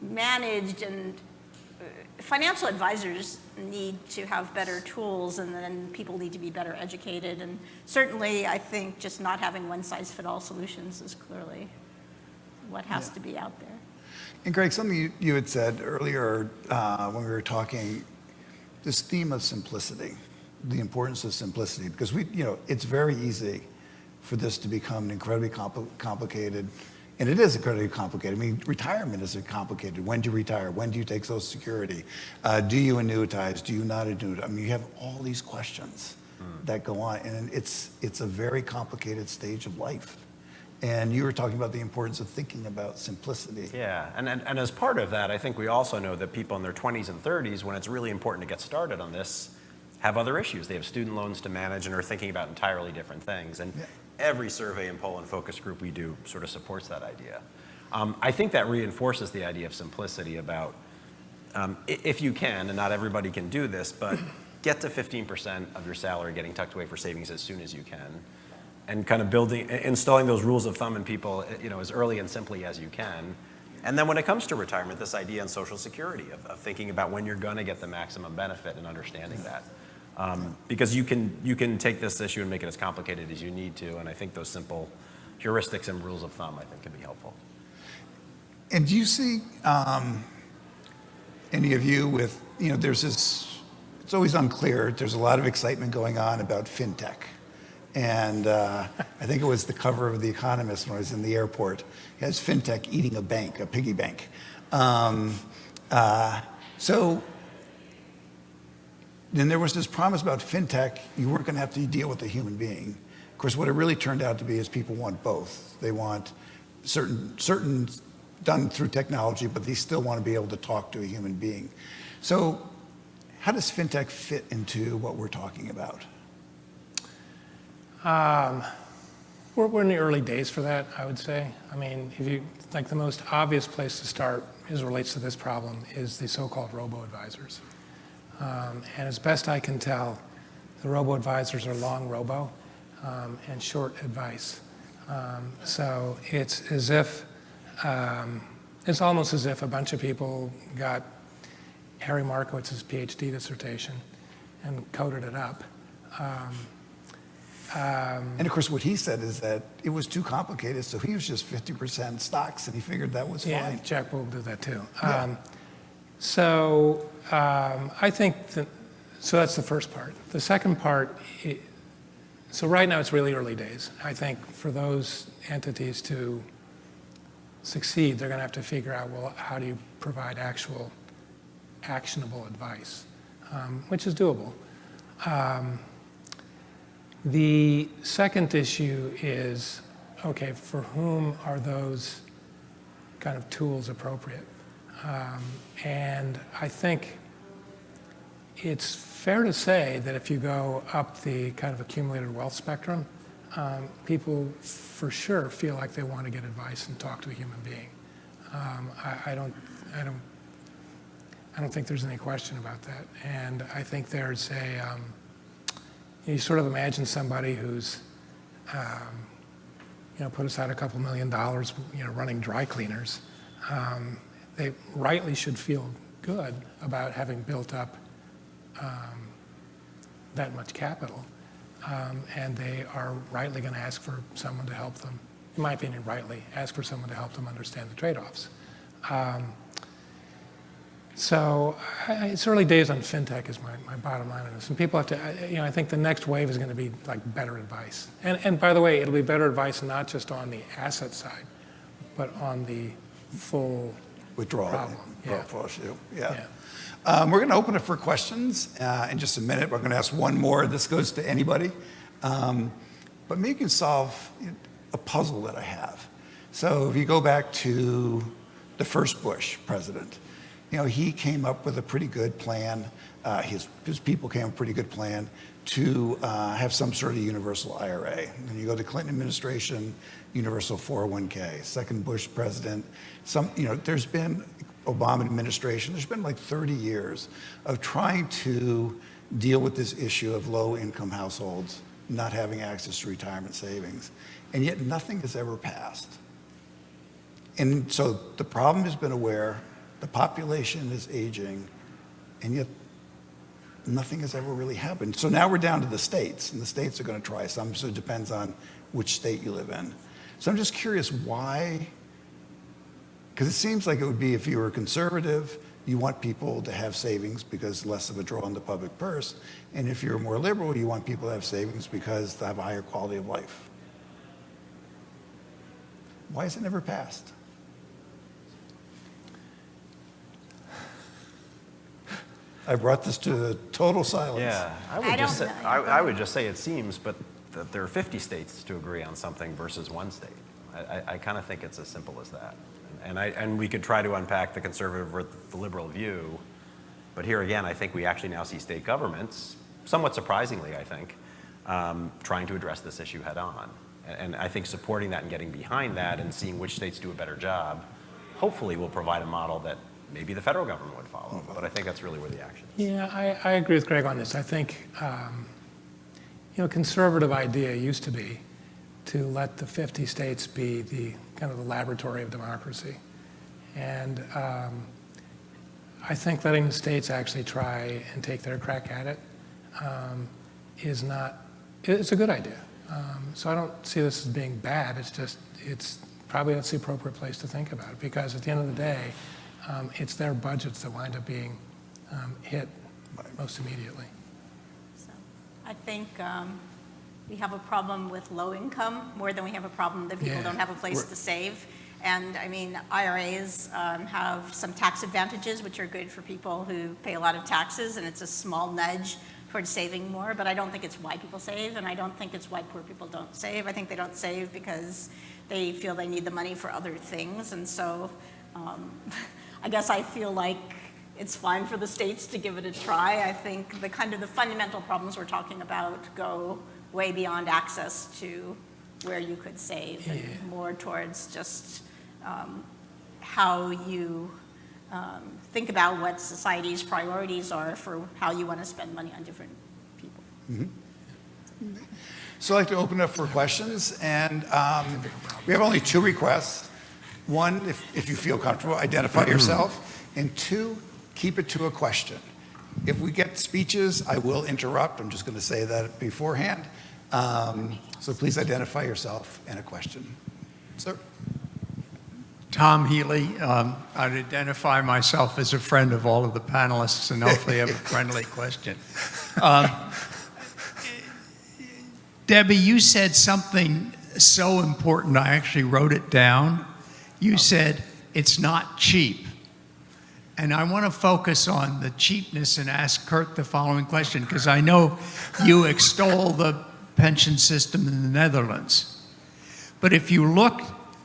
managed, and financial advisors need to have better tools, and then people need to be better educated. And certainly, I think just not having one-size-fits-all solutions is clearly what has to be out there. And Greg, something you had said earlier when we were talking, this theme of simplicity, the importance of simplicity, because it's very easy for this to become incredibly complicated, and it is incredibly complicated. I mean, retirement is complicated. When do you retire? When do you take Social Security? Do you annuitize? Do you not annuitize? I mean, you have all these questions that go on, and it's a very complicated stage of life. And you were talking about the importance of thinking about simplicity. Yeah, and as part of that, I think we also know that people in their 20s and 30s, when it's really important to get started on this, have other issues. They have student loans to manage and are thinking about entirely different things. And every survey and poll and focus group we do sort of supports that idea. I think that reinforces the idea of simplicity about, if you can, and not everybody can do this, but get to 15% of your salary getting tucked away for savings as soon as you can. And kind of installing those rules of thumb in people, as early and simply as you can. And then when it comes to retirement, this idea on Social Security of thinking about when you're going to get the maximum benefit and understanding that. Because you can take this issue and make it as complicated as you need to, and I think those simple heuristics and rules of thumb, I think, can be helpful. And do you see any of you with, there's this, it's always unclear, there's a lot of excitement going on about fintech. And I think it was the cover of The Economist when I was in the airport. It has fintech eating a bank, a piggy bank. So then there was this promise about fintech, you weren't going to have to deal with a human being. Of course, what it really turned out to be is people want both. They want certain done through technology, but they still want to be able to talk to a human being. So how does fintech fit into what we're talking about? we're in the early days for that, I would say. I mean, if you, like the most obvious place to start as it relates to this problem is the so-called robo-advisors. And as best I can tell, the robo-advisors are long robo and short advice. So it's as if, it's almost as if a bunch of people got Harry Markowitz's PhD dissertation and coded it up. And of course, what he said is that it was too complicated, so he was just 50% stocks, and he figured that was Yeah, fine. Jack will do that too. Yeah. I think that, so that's the first part. The second part, so right now it's really early days. I think for those entities to succeed, they're going to have to figure out, well, how do you provide actual actionable advice, which is doable. The second issue is, okay, for whom are those kind of tools appropriate? And I think it's fair to say that if you go up the kind of accumulated wealth spectrum, people for sure feel like they want to get advice and talk to a human being. I don't think there's any question about that. And I think there's you sort of imagine somebody who's, put aside a couple $1 million, running dry cleaners. They rightly should feel good about having built up that much capital. And they are rightly going to ask for someone to help them, in my opinion, rightly, ask for someone to help them understand the trade-offs. So it's early days on fintech is my bottom line on this. And people have to, I think the next wave is going to be like better advice. And by the way, it'll be better advice not just on the asset side, but on the full Withdrawal problem. Yeah. issue. Yeah. We're going to open it for questions in just a minute. We're going to ask one more. This goes to anybody. But maybe you can solve a puzzle that I have. So if you go back to the first Bush president, he came up with a pretty good plan. His people came up with a pretty good plan to have some sort of universal IRA. And you go to the Clinton administration, universal 401k. Second Bush president, there's been Obama administration, there's been like 30 years of trying to deal with this issue of low-income households not having access to retirement savings. And yet nothing has ever passed. And so the problem has been aware, the population is aging, and yet nothing has ever really happened. So now we're down to the states, and the states are going to try some, so it depends on which state you live in. So I'm just curious why, because it seems like it would be if you were conservative, you want people to have savings because less of a draw on the public purse, and if you're more liberal, you want people to have savings because they have a higher quality of life. Why has it never passed? I brought this to total silence. Yeah, I would just say it seems, but that there are 50 states to agree on something versus one state. I kind of think it's as simple as that. And we could try to unpack the conservative or the liberal view, but here again, I think we actually now see state governments, somewhat surprisingly, I think, trying to address this issue head on. And I think supporting that and getting behind that and seeing which states do a better job, hopefully will provide a model that maybe the federal government would follow. But I think that's really where the action is. Yeah, I agree with Greg on this. I think, conservative idea used to be to let the 50 states be the kind of the laboratory of democracy. And I think letting the states actually try and take their crack at it it's a good idea. So I don't see this as being bad. It's probably that's the appropriate place to think about it, because at the end of the day, it's their budgets that wind up being hit most immediately. So I think we have a problem with low income more than we have a problem that people don't have a place to save. And I mean, IRAs have some tax advantages, which are good for people who pay a lot of taxes, and it's a small nudge towards saving more, but I don't think it's why people save, and I don't think it's why poor people don't save. I think they don't save because they feel they need the money for other things, and so I guess I feel like it's fine for the states to give it a try. I think the fundamental problems we're talking about go way beyond access to where you could save, and more towards just how you think about what society's priorities are for how you want to spend money on different people. So I'd like to open up for questions, and we have only 2 requests. 1, if you feel comfortable, identify yourself, and 2, keep it to a question. If we get speeches, I will interrupt. I'm just going to say that beforehand. So please identify yourself and a question. Sir? Tom Healy. I'd identify myself as a friend of all of the panelists and hopefully have a friendly question. Debbie, you said something so important, I actually wrote it down. You said, it's not cheap. And I want to focus on the cheapness and ask Kurt the following question, because I know you extol the pension system in the Netherlands. But if you look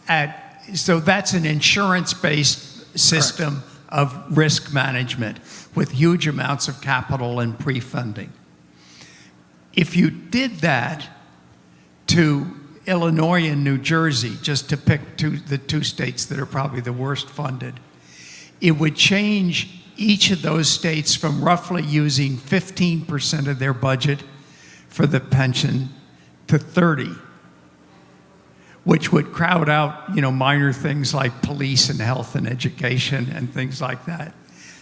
at, so that's an insurance-based system of risk management with huge amounts of capital and pre-funding. If you did that to Illinois and New Jersey, just to pick the 2 states that are probably the worst funded, it would change each of those states from roughly using 15% of their budget for the pension to 30%, which would crowd out, minor things like police and health and education and things like that.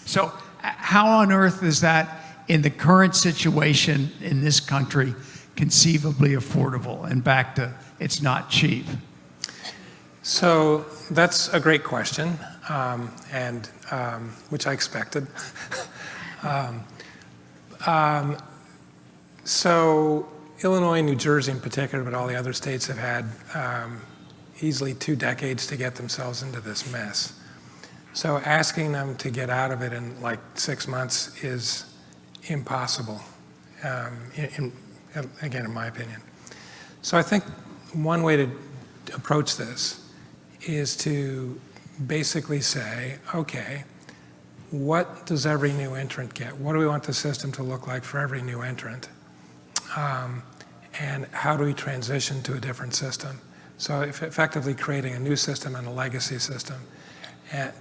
So how on earth is that, in the current situation in this country, conceivably affordable? And back to, it's not cheap. So that's a great question, which I expected. So Illinois and New Jersey in particular, but all the other states have had easily 2 decades to get themselves into this mess. So asking them to get out of it in like 6 months is impossible, again, in my opinion. So I think one way to approach this is to basically say, okay, what does every new entrant get? What do we want the system to look like for every new entrant? And how do we transition to a different system? So effectively creating a new system and a legacy system.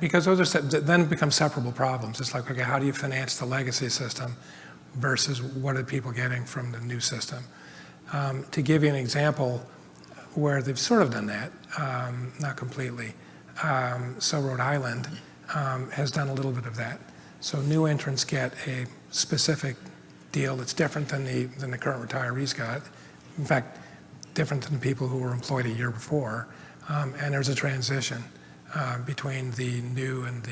Because those are then become separable problems. It's like, okay, how do you finance the legacy system versus what are people getting from the new system? To give you an example where they've sort of done that, not completely. So Rhode Island has done a little bit of that. So new entrants get a specific deal that's different than the current retirees got. In fact, different than the people who were employed a year before. And there's a transition between the new and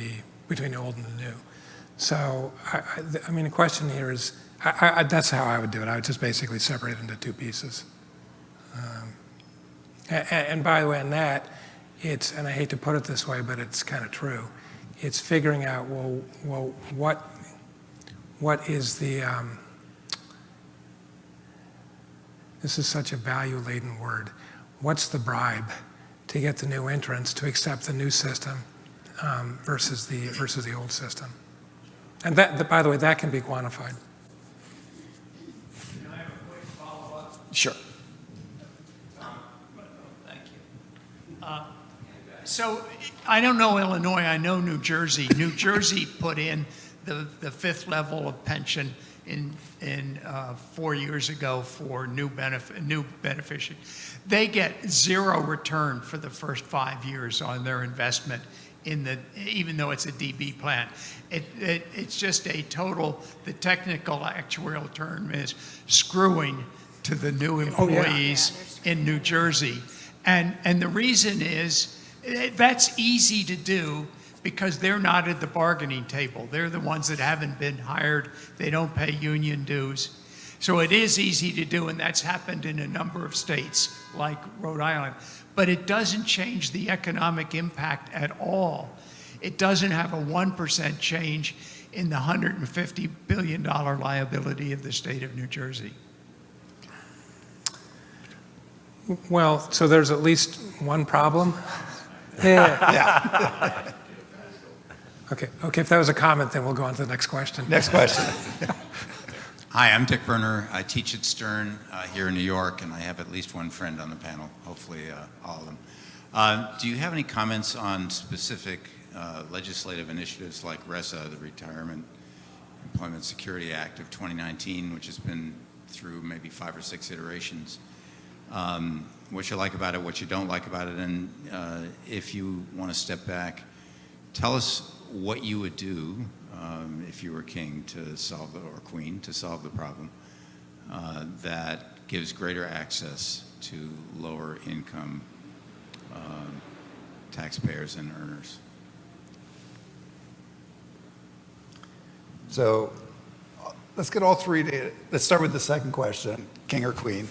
between the old and the new. So, I mean, the question here is, that's how I would do it. I would just basically separate it into 2 pieces. And by the way, on that, and I hate to put it this way, but it's kind of true. It's figuring out, well, what is the, this is such a value-laden word. What's the bribe to get the new entrants to accept the new system versus the old system? And that, by the way, that can be quantified. Can I have a quick follow-up? Sure. Thank you. So I don't know Illinois, I know New Jersey. New Jersey put in the 5th level of pension in 4 years ago for new beneficiaries. They get 0 return for the first 5 years on their investment even though it's a DB plan. It's just a total, the technical actuarial term is screwing to the new employees in New Jersey. And the reason is that's easy to do because they're not at the bargaining table. They're the ones that haven't been hired. They don't pay union dues. So it is easy to do, and that's happened in a number of states like Rhode Island. But it doesn't change the economic impact at all. It doesn't have a 1% change in the $150 billion liability of the state of New Jersey. Well, so there's at least one problem. Yeah. Okay, if that was a comment, then we'll go on to the next question. Next question. Hi, I'm Dick Berner. I teach at Stern here in New York, and I have at least one friend on the panel, hopefully all of them. Do you have any comments on specific legislative initiatives like RESA, the Retirement Employment Security Act of 2019, which has been through maybe 5 or 6 iterations? What you like about it, what you don't like about it, and if you want to step back, tell us what you would do if you were king to solve or queen to solve the problem that gives greater access to lower income taxpayers and earners. So let's get all three. Let's start with the second question, king or queen,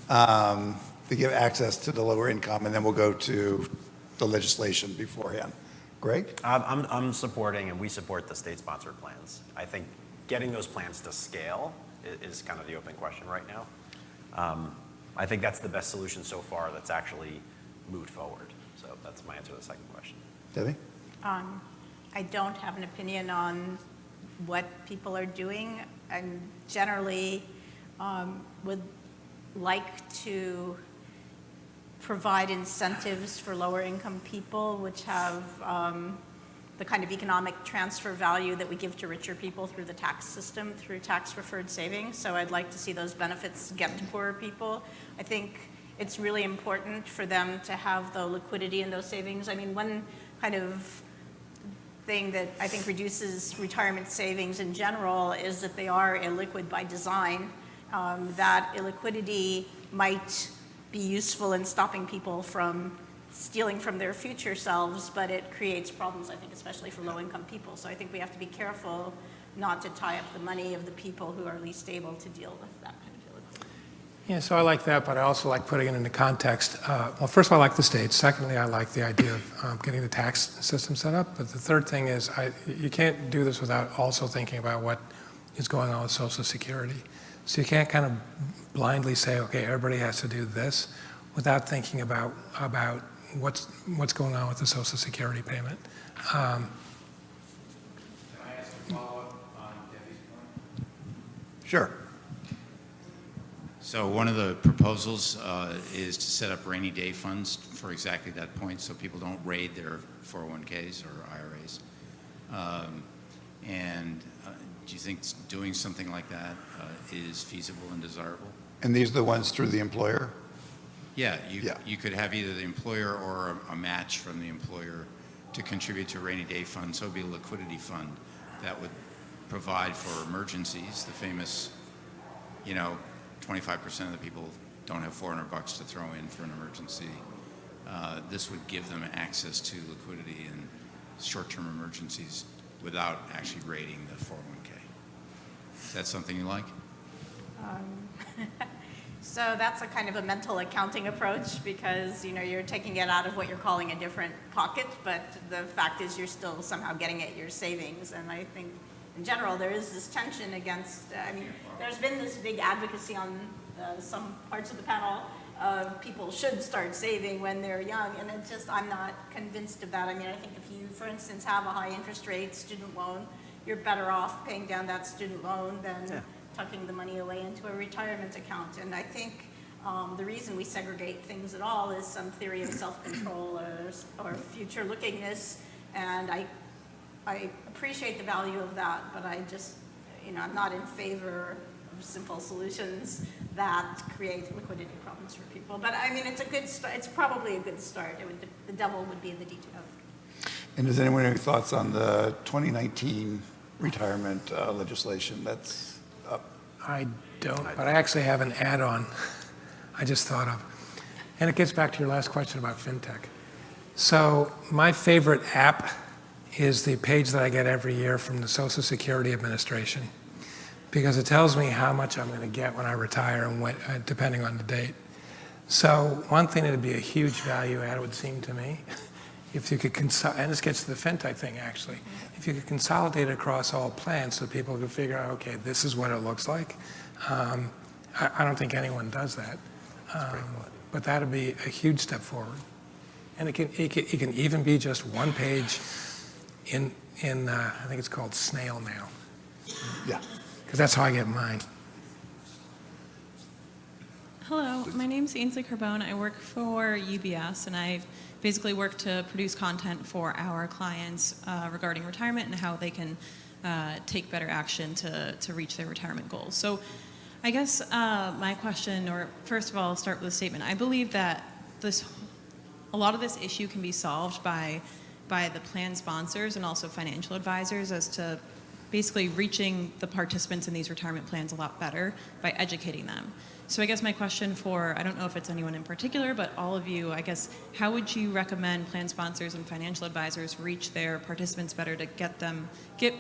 to give access to the lower income, and then we'll go to the legislation beforehand. Greg? I'm supporting, and we support the state-sponsored plans. I think getting those plans to scale is kind of the open question right now. I think that's the best solution so far that's actually moved forward. So that's my answer to the second question. Debbie? I don't have an opinion on what people are doing. I generally would like to provide incentives for lower income people, which have the kind of economic transfer value that we give to richer people through the tax system, through tax deferred savings. So I'd like to see those benefits get to poorer people. I think it's really important for them to have the liquidity in those savings. I mean, one kind of thing that I think reduces retirement savings in general is that they are illiquid by design. That illiquidity might be useful in stopping people from stealing from their future selves, but it creates problems, I think, especially for low-income people. So I think we have to be careful not to tie up the money of the people who are least able to deal with that kind of illiquidity. Yeah, so I like that, but I also like putting it into context. Well, first of all, I like the states. Secondly, I like the idea of getting the tax system set up. But the third thing is you can't do this without also thinking about what is going on with Social Security. So you can't kind of blindly say, okay, everybody has to do this without thinking about what's going on with the Social Security payment. Can I ask a follow-up on Debbie's point? Sure. So one of the proposals is to set up rainy day funds for exactly that point, so people don't raid their 401ks or IRAs. Do you think doing something like that is feasible and desirable? And these are the ones through the employer? Yeah, Yeah. you could have either the employer or a match from the employer to contribute to a rainy day fund. So it would be a liquidity fund that would provide for emergencies. The famous, 25% of the people don't have $400 to throw in for an emergency. This would give them access to liquidity in short-term emergencies without actually raiding the 401k. Is that something you like? So that's a kind of a mental accounting approach because, you're taking it out of what you're calling a different pocket, but the fact is you're still somehow getting at your savings. And I think in general there is this tension against, there's been this big advocacy on some parts of the panel of people should start saving when they're young, and I'm not convinced of that. I think if you, for instance, have a high interest rate student loan, you're better off paying down that student loan than tucking the money away into a retirement account. And I think the reason we segregate things at all is some theory of self-control or future lookingness, and I appreciate the value of that, but I just, I'm not in favor of simple solutions that create liquidity problems for people. But it's a good start. It's probably a good start. The devil would be in the details. And does anyone have any thoughts on the 2019 retirement legislation that's up? I don't, but I actually have an add-on I just thought of. And it gets back to your last question about fintech. So my favorite app is the page that I get every year from the Social Security Administration, because it tells me how much I'm going to get when I retire and when, depending on the date. So one thing that would be a huge value add, it would seem to me, if you could, and this gets to the fintech thing actually, if you could consolidate it across all plans so people could figure out, okay, this is what it looks like. I don't think anyone does that. But that would be a huge step forward. And it can even be just one page in I think it's called snail mail. Yeah. Because that's how I get mine. Hello, my name's Ainsley Carbone. I work for UBS, and I basically work to produce content for our clients regarding retirement and how they can take better action to reach their retirement goals. So I guess my question, or first of all, I'll start with a statement. I believe that a lot of this issue can be solved by the plan sponsors and also financial advisors as to basically reaching the participants in these retirement plans a lot better by educating them. So I guess my question for, I don't know if it's anyone in particular, but all of you, I guess, how would you recommend plan sponsors and financial advisors reach their participants better to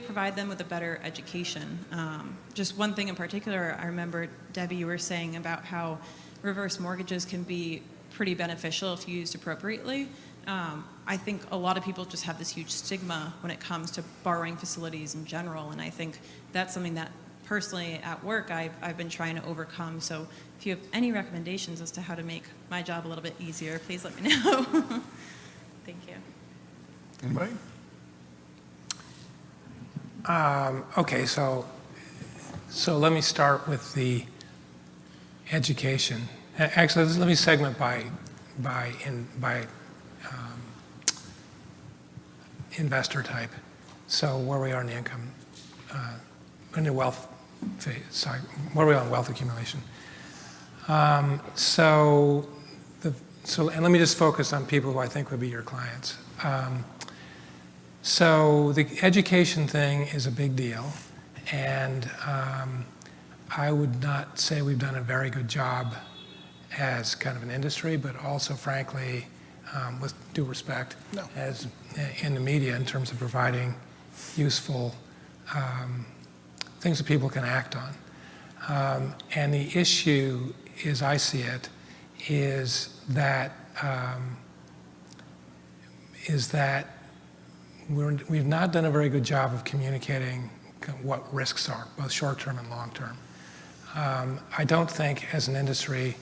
provide them with a better education? Just one thing in particular, I remember, Debbie, you were saying about how reverse mortgages can be pretty beneficial if used appropriately. I think a lot of people just have this huge stigma when it comes to borrowing facilities in general, and I think that's something that personally at work I've been trying to overcome. So if you have any recommendations as to how to make my job a little bit easier, please let me know. Thank you. Anybody? Okay, so let me start with the education. Actually, let me segment by investor type. So where we are in the income, in the wealth phase, sorry, where we are in wealth accumulation. And let me just focus on people who I think would be your clients. So the education thing is a big deal, and I would not say we've done a very good job as kind of an industry, but also, frankly, with due respect, as in the media in terms of providing useful things that people can act on. And the issue, as I see it, is that we've not done a very good job of communicating what risks are, both short-term and long-term. I don't think, as an industry,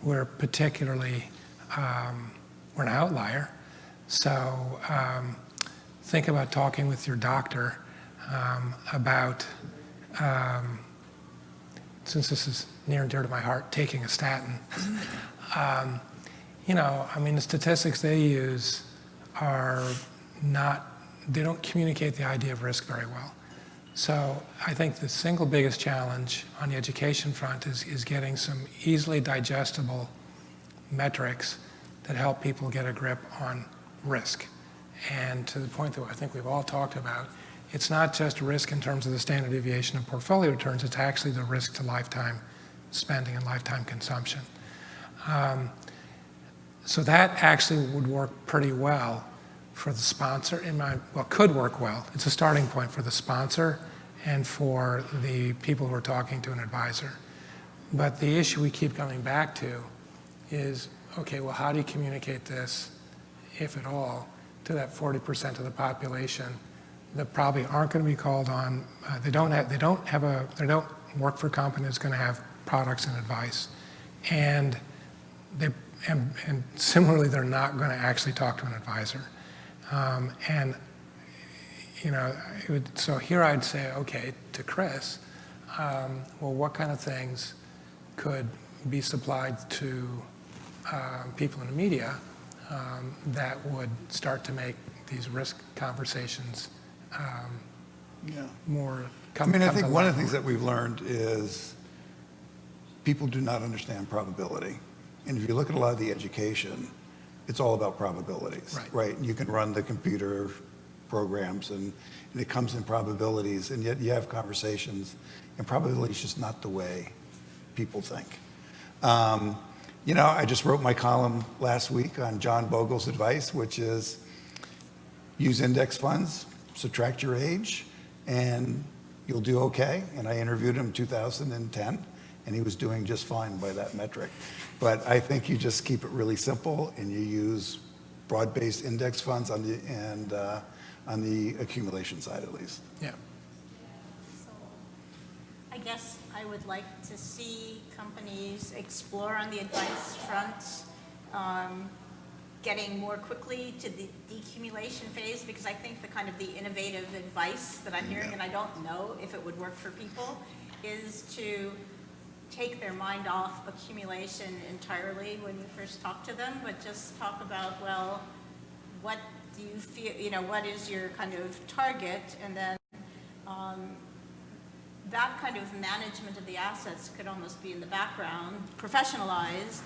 we're particularly, we're an outlier. So think about talking with your doctor about, since this is near and dear to my heart, taking a statin. The statistics they use are not, they don't communicate the idea of risk very well. So I think the single biggest challenge on the education front is getting some easily digestible metrics that help people get a grip on risk. And to the point that I think we've all talked about, it's not just risk in terms of the standard deviation of portfolio returns, it's actually the risk to lifetime spending and lifetime consumption. So that actually would work pretty well for the sponsor, could work well. It's a starting point for the sponsor and for the people who are talking to an advisor. But the issue we keep coming back to is, okay, well, how do you communicate this, if at all, to that 40% of the population that probably aren't going to be called on? They don't work for a company that's going to have products and advice, and similarly, they're not going to actually talk to an advisor. So here I'd say, okay, to Chris, well, what kind of things could be supplied to people in the media that would start to make these risk conversations more come I to think one of life? the things that we've learned is people do not understand probability. And if you look at a lot of the education, it's all about probabilities, right? And you can run the computer programs and it comes in probabilities, and yet you have conversations, and probability is just not the way people think. I just wrote my column last week on John Bogle's advice, which is use index funds, subtract your age, and you'll do okay. And I interviewed him in 2010, and he was doing just fine by that metric. But I think you just keep it really simple, and you use broad-based index funds on the accumulation side, at least. Yeah. So I guess I would like to see companies explore on the advice front, getting more quickly to the decumulation phase, because I think the innovative advice that I'm hearing, and I don't know if it would work for people, is to take their mind off accumulation entirely when you first talk to them, but just talk about, well, what do you feel, what is your kind of target? And then that kind of management of the assets could almost be in the background, professionalized.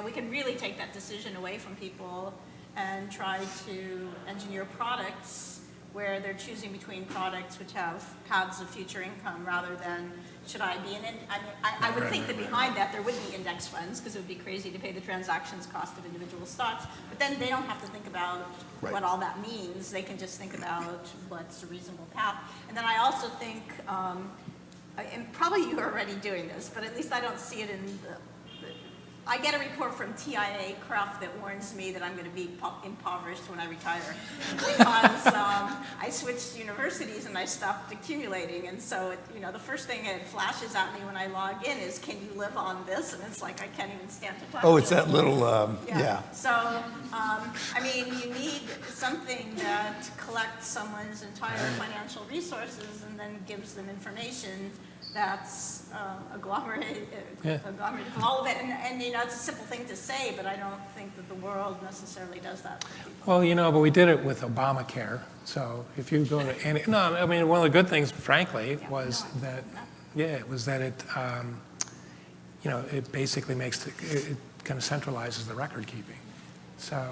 We can really take that decision away from people and try to engineer products where they're choosing between products which have paths of future income rather than should I be I would think that behind that there would be index funds because it would be crazy to pay the transactions cost of individual stocks, but then they don't have to think about what all that means. They can just think about what's a reasonable path. And then I also think, and probably you're already doing this, but at least I don't see it in I get a report from TIA Cruft that warns me that I'm going to be impoverished when I retire because I switched universities and I stopped accumulating. And so, the first thing that flashes at me when I log in is, can you live on this? And it's like, I can't even stand to talk. Oh, it's that little, yeah. So, you need something that collects someone's entire financial resources and then gives them information that's agglomerated of all of it. And it's a simple thing to say, but I don't think that the world necessarily does that for people. Well, but we did it with Obamacare. So if you go to any, one of the good things, frankly, was that it, it basically it kind of centralizes the record keeping. So,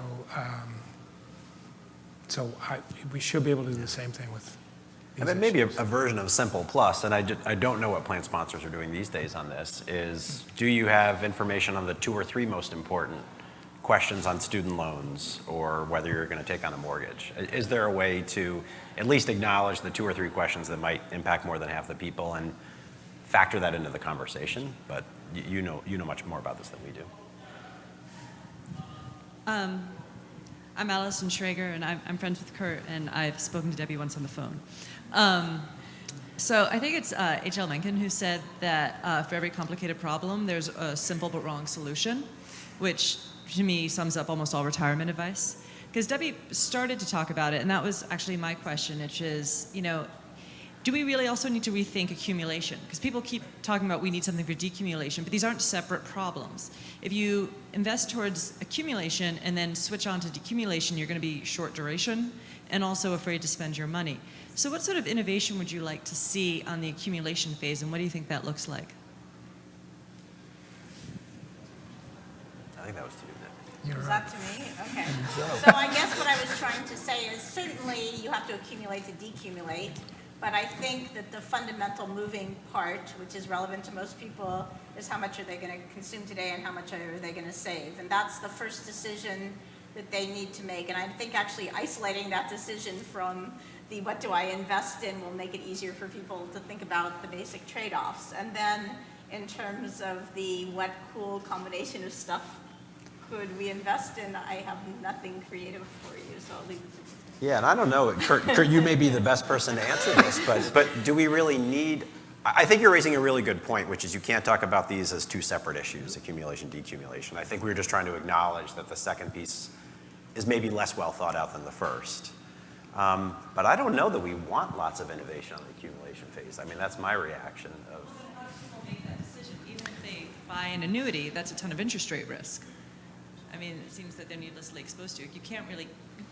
we should be able to do the same thing with. And then maybe a version of Simple Plus, and I don't know what plan sponsors are doing these days on this, is do you have information on the 2 or 3 most important questions on student loans or whether you're going to take on a mortgage? Is there a way to at least acknowledge the 2 or 3 questions that might impact more than half the people and factor that into the conversation? But you know much more about this than we do. I'm Allison Schrager, and I'm friends with Kurt, and I've spoken to Debbie once on the phone. So I think it's H.L. Mencken who said that for every complicated problem, there's a simple but wrong solution, which to me sums up almost all retirement advice. Because Debbie started to talk about it, and that was actually my question, which is, do we really also need to rethink accumulation? Because people keep talking about we need something for decumulation, but these aren't separate problems. If you invest towards accumulation and then switch on to decumulation, you're going to be short duration and also afraid to spend your money. So what sort of innovation would you like to see on the accumulation phase, and what do you think that looks like? I think that was to you, Nick. Is that to me? Okay. So I guess what I was trying to say is certainly you have to accumulate to decumulate. But I think that the fundamental moving part, which is relevant to most people, is how much are they going to consume today and how much are they going to save. And that's the first decision that they need to make. And I think actually isolating that decision from the what do I invest in will make it easier for people to think about the basic trade-offs. And then in terms of the what cool combination of stuff could we invest in, I have nothing creative for you, so I'll leave it to you. Yeah, and I don't know, Kurt, you may be the best person to answer this, but do we really need, I think you're raising a really good point, which is you can't talk about these as 2 separate issues, accumulation, decumulation. I think we were just trying to acknowledge that the second piece is maybe less well thought out than the first. But I don't know that we want lots of innovation on the accumulation phase. I mean, that's my reaction of. How do people make that decision? Even if they buy an annuity, that's a ton of interest rate risk. I mean, it seems that they're needlessly exposed to it. You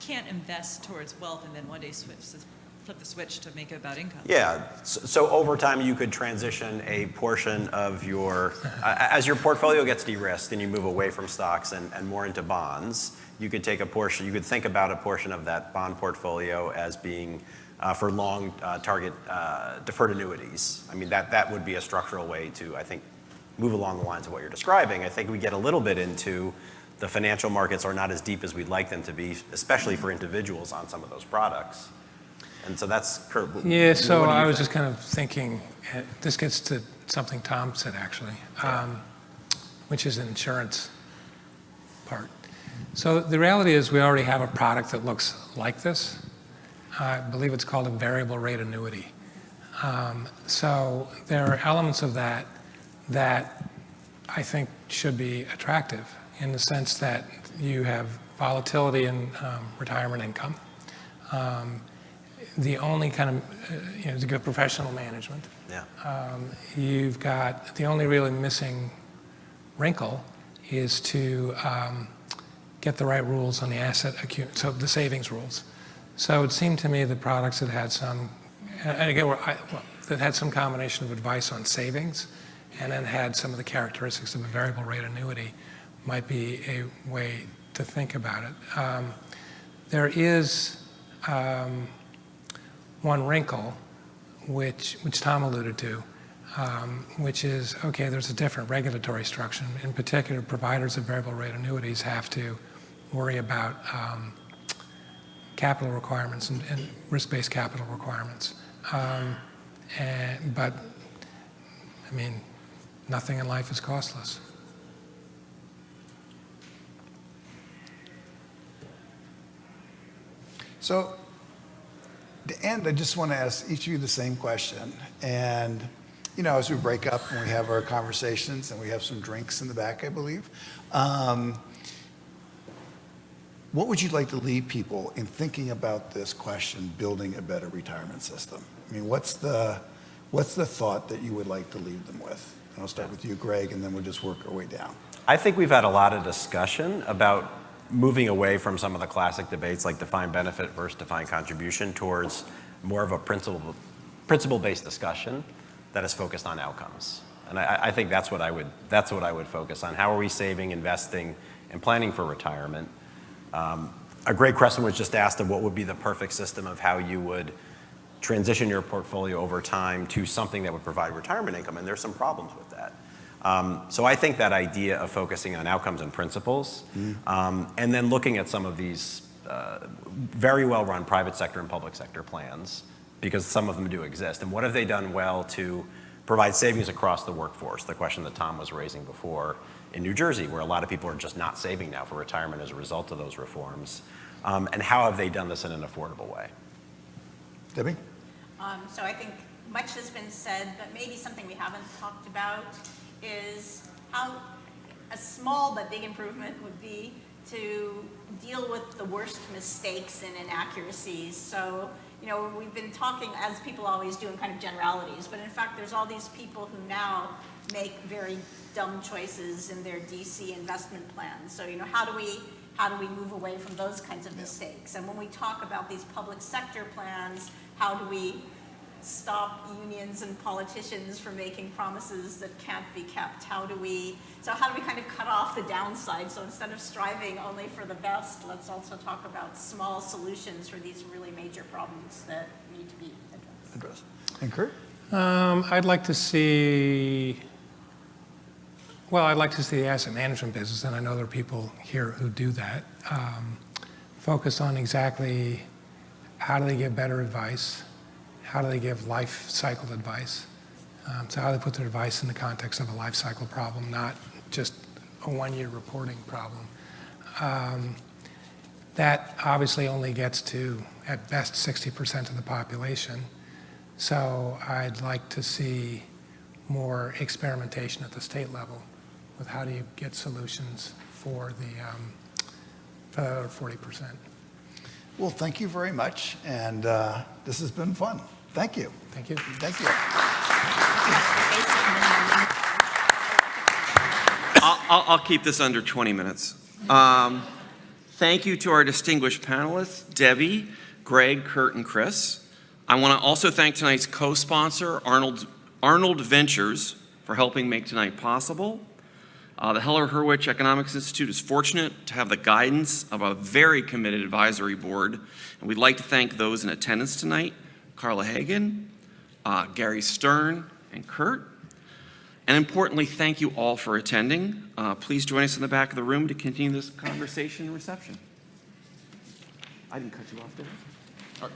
can't invest towards wealth and then one day flip the switch to make it about income. Yeah, so over time you could transition a portion of your, as your portfolio gets de-risked and you move away from stocks and more into bonds, you could take a portion, you could think about a portion of that bond portfolio as being for long target deferred annuities. I mean, that would be a structural way to, I think, move along the lines of what you're describing. I think we get a little bit into the financial markets are not as deep as we'd like them to be, especially for individuals on some of those products. And so that's, Kurt. Yeah, so I was just kind of thinking, this gets to something Tom said actually, which is an insurance part. So the reality is we already have a product that looks like this. I believe it's called a variable rate annuity. So there are elements of that I think should be attractive in the sense that you have volatility in retirement income. the only kind of, to good professional management. Yeah. You've got, the only really missing wrinkle is to get the right rules on the so the savings rules. So it seemed to me that products that had some, and again, that had some combination of advice on savings and then had some of the characteristics of a variable rate annuity might be a way to think about it. There is one wrinkle, which Tom alluded to, which is, okay, there's a different regulatory structure. In particular, providers of variable rate annuities have to worry about capital requirements and risk-based capital requirements. But, I mean, nothing in life is costless. So, to end, I just want to ask each of you the same question. And, as we break up and we have our conversations and we have some drinks in the back, I believe, what would you like to leave people in thinking about this question, building a better retirement system? I mean, what's the thought that you would like to leave them with? And I'll start with you, Greg, and then we'll just work our way down. I think we've had a lot of discussion about moving away from some of the classic debates like defined benefit versus defined contribution towards more of a principle-based discussion that is focused on outcomes. And I think that's what I would focus on. How are we saving, investing, and planning for retirement? A great question was just asked of what would be the perfect system of how you would transition your portfolio over time to something that would provide retirement income, and there's some problems with that. So I think that idea of focusing on outcomes and principles, and then looking at some of these very well-run private sector and public sector plans, because some of them do exist, and what have they done well to provide savings across the workforce, the question that Tom was raising before in New Jersey, where a lot of people are just not saving now for retirement as a result of those reforms, and how have they done this in an affordable way? Debbie? So I think much has been said, but maybe something we haven't talked about is how a small but big improvement would be to deal with the worst mistakes and inaccuracies. So, we've been talking, as people always do, in kind of generalities, but in fact, there's all these people who now make very dumb choices in their DC investment plans. So, how do we move away from those kinds of mistakes? And when we talk about these public sector plans, how do we stop unions and politicians from making promises that can't be kept? How do we kind of cut off the downside? So instead of striving only for the best, let's also talk about small solutions for these really major problems that need to be addressed. And Kurt? I'd like to see the asset management business, and I know there are people here who do that, focus on exactly how do they give better advice, how do they give life cycle advice, so how do they put their advice in the context of a life cycle problem, not just a one-year reporting problem. That obviously only gets to, at best, 60% of the population. So I'd like to see more experimentation at the state level with how do you get solutions for the other 40%. Well, thank you very much, and this has been fun. Thank you. Thank you. Thank you. I'll keep this under 20 minutes. Thank you to our distinguished panelists, Debbie, Greg, Kurt, and Chris. I want to also thank tonight's co-sponsor, Arnold Ventures, for helping make tonight possible. The Heller-Hurwicz Economic Institute is fortunate to have the guidance of a very committed advisory board, and we'd like to thank those in attendance tonight, Carla Hagan, Gary Stern, and Kurt. And importantly, thank you all for attending. Please join us in the back of the room to continue this conversation and reception. I didn't cut you off, did I?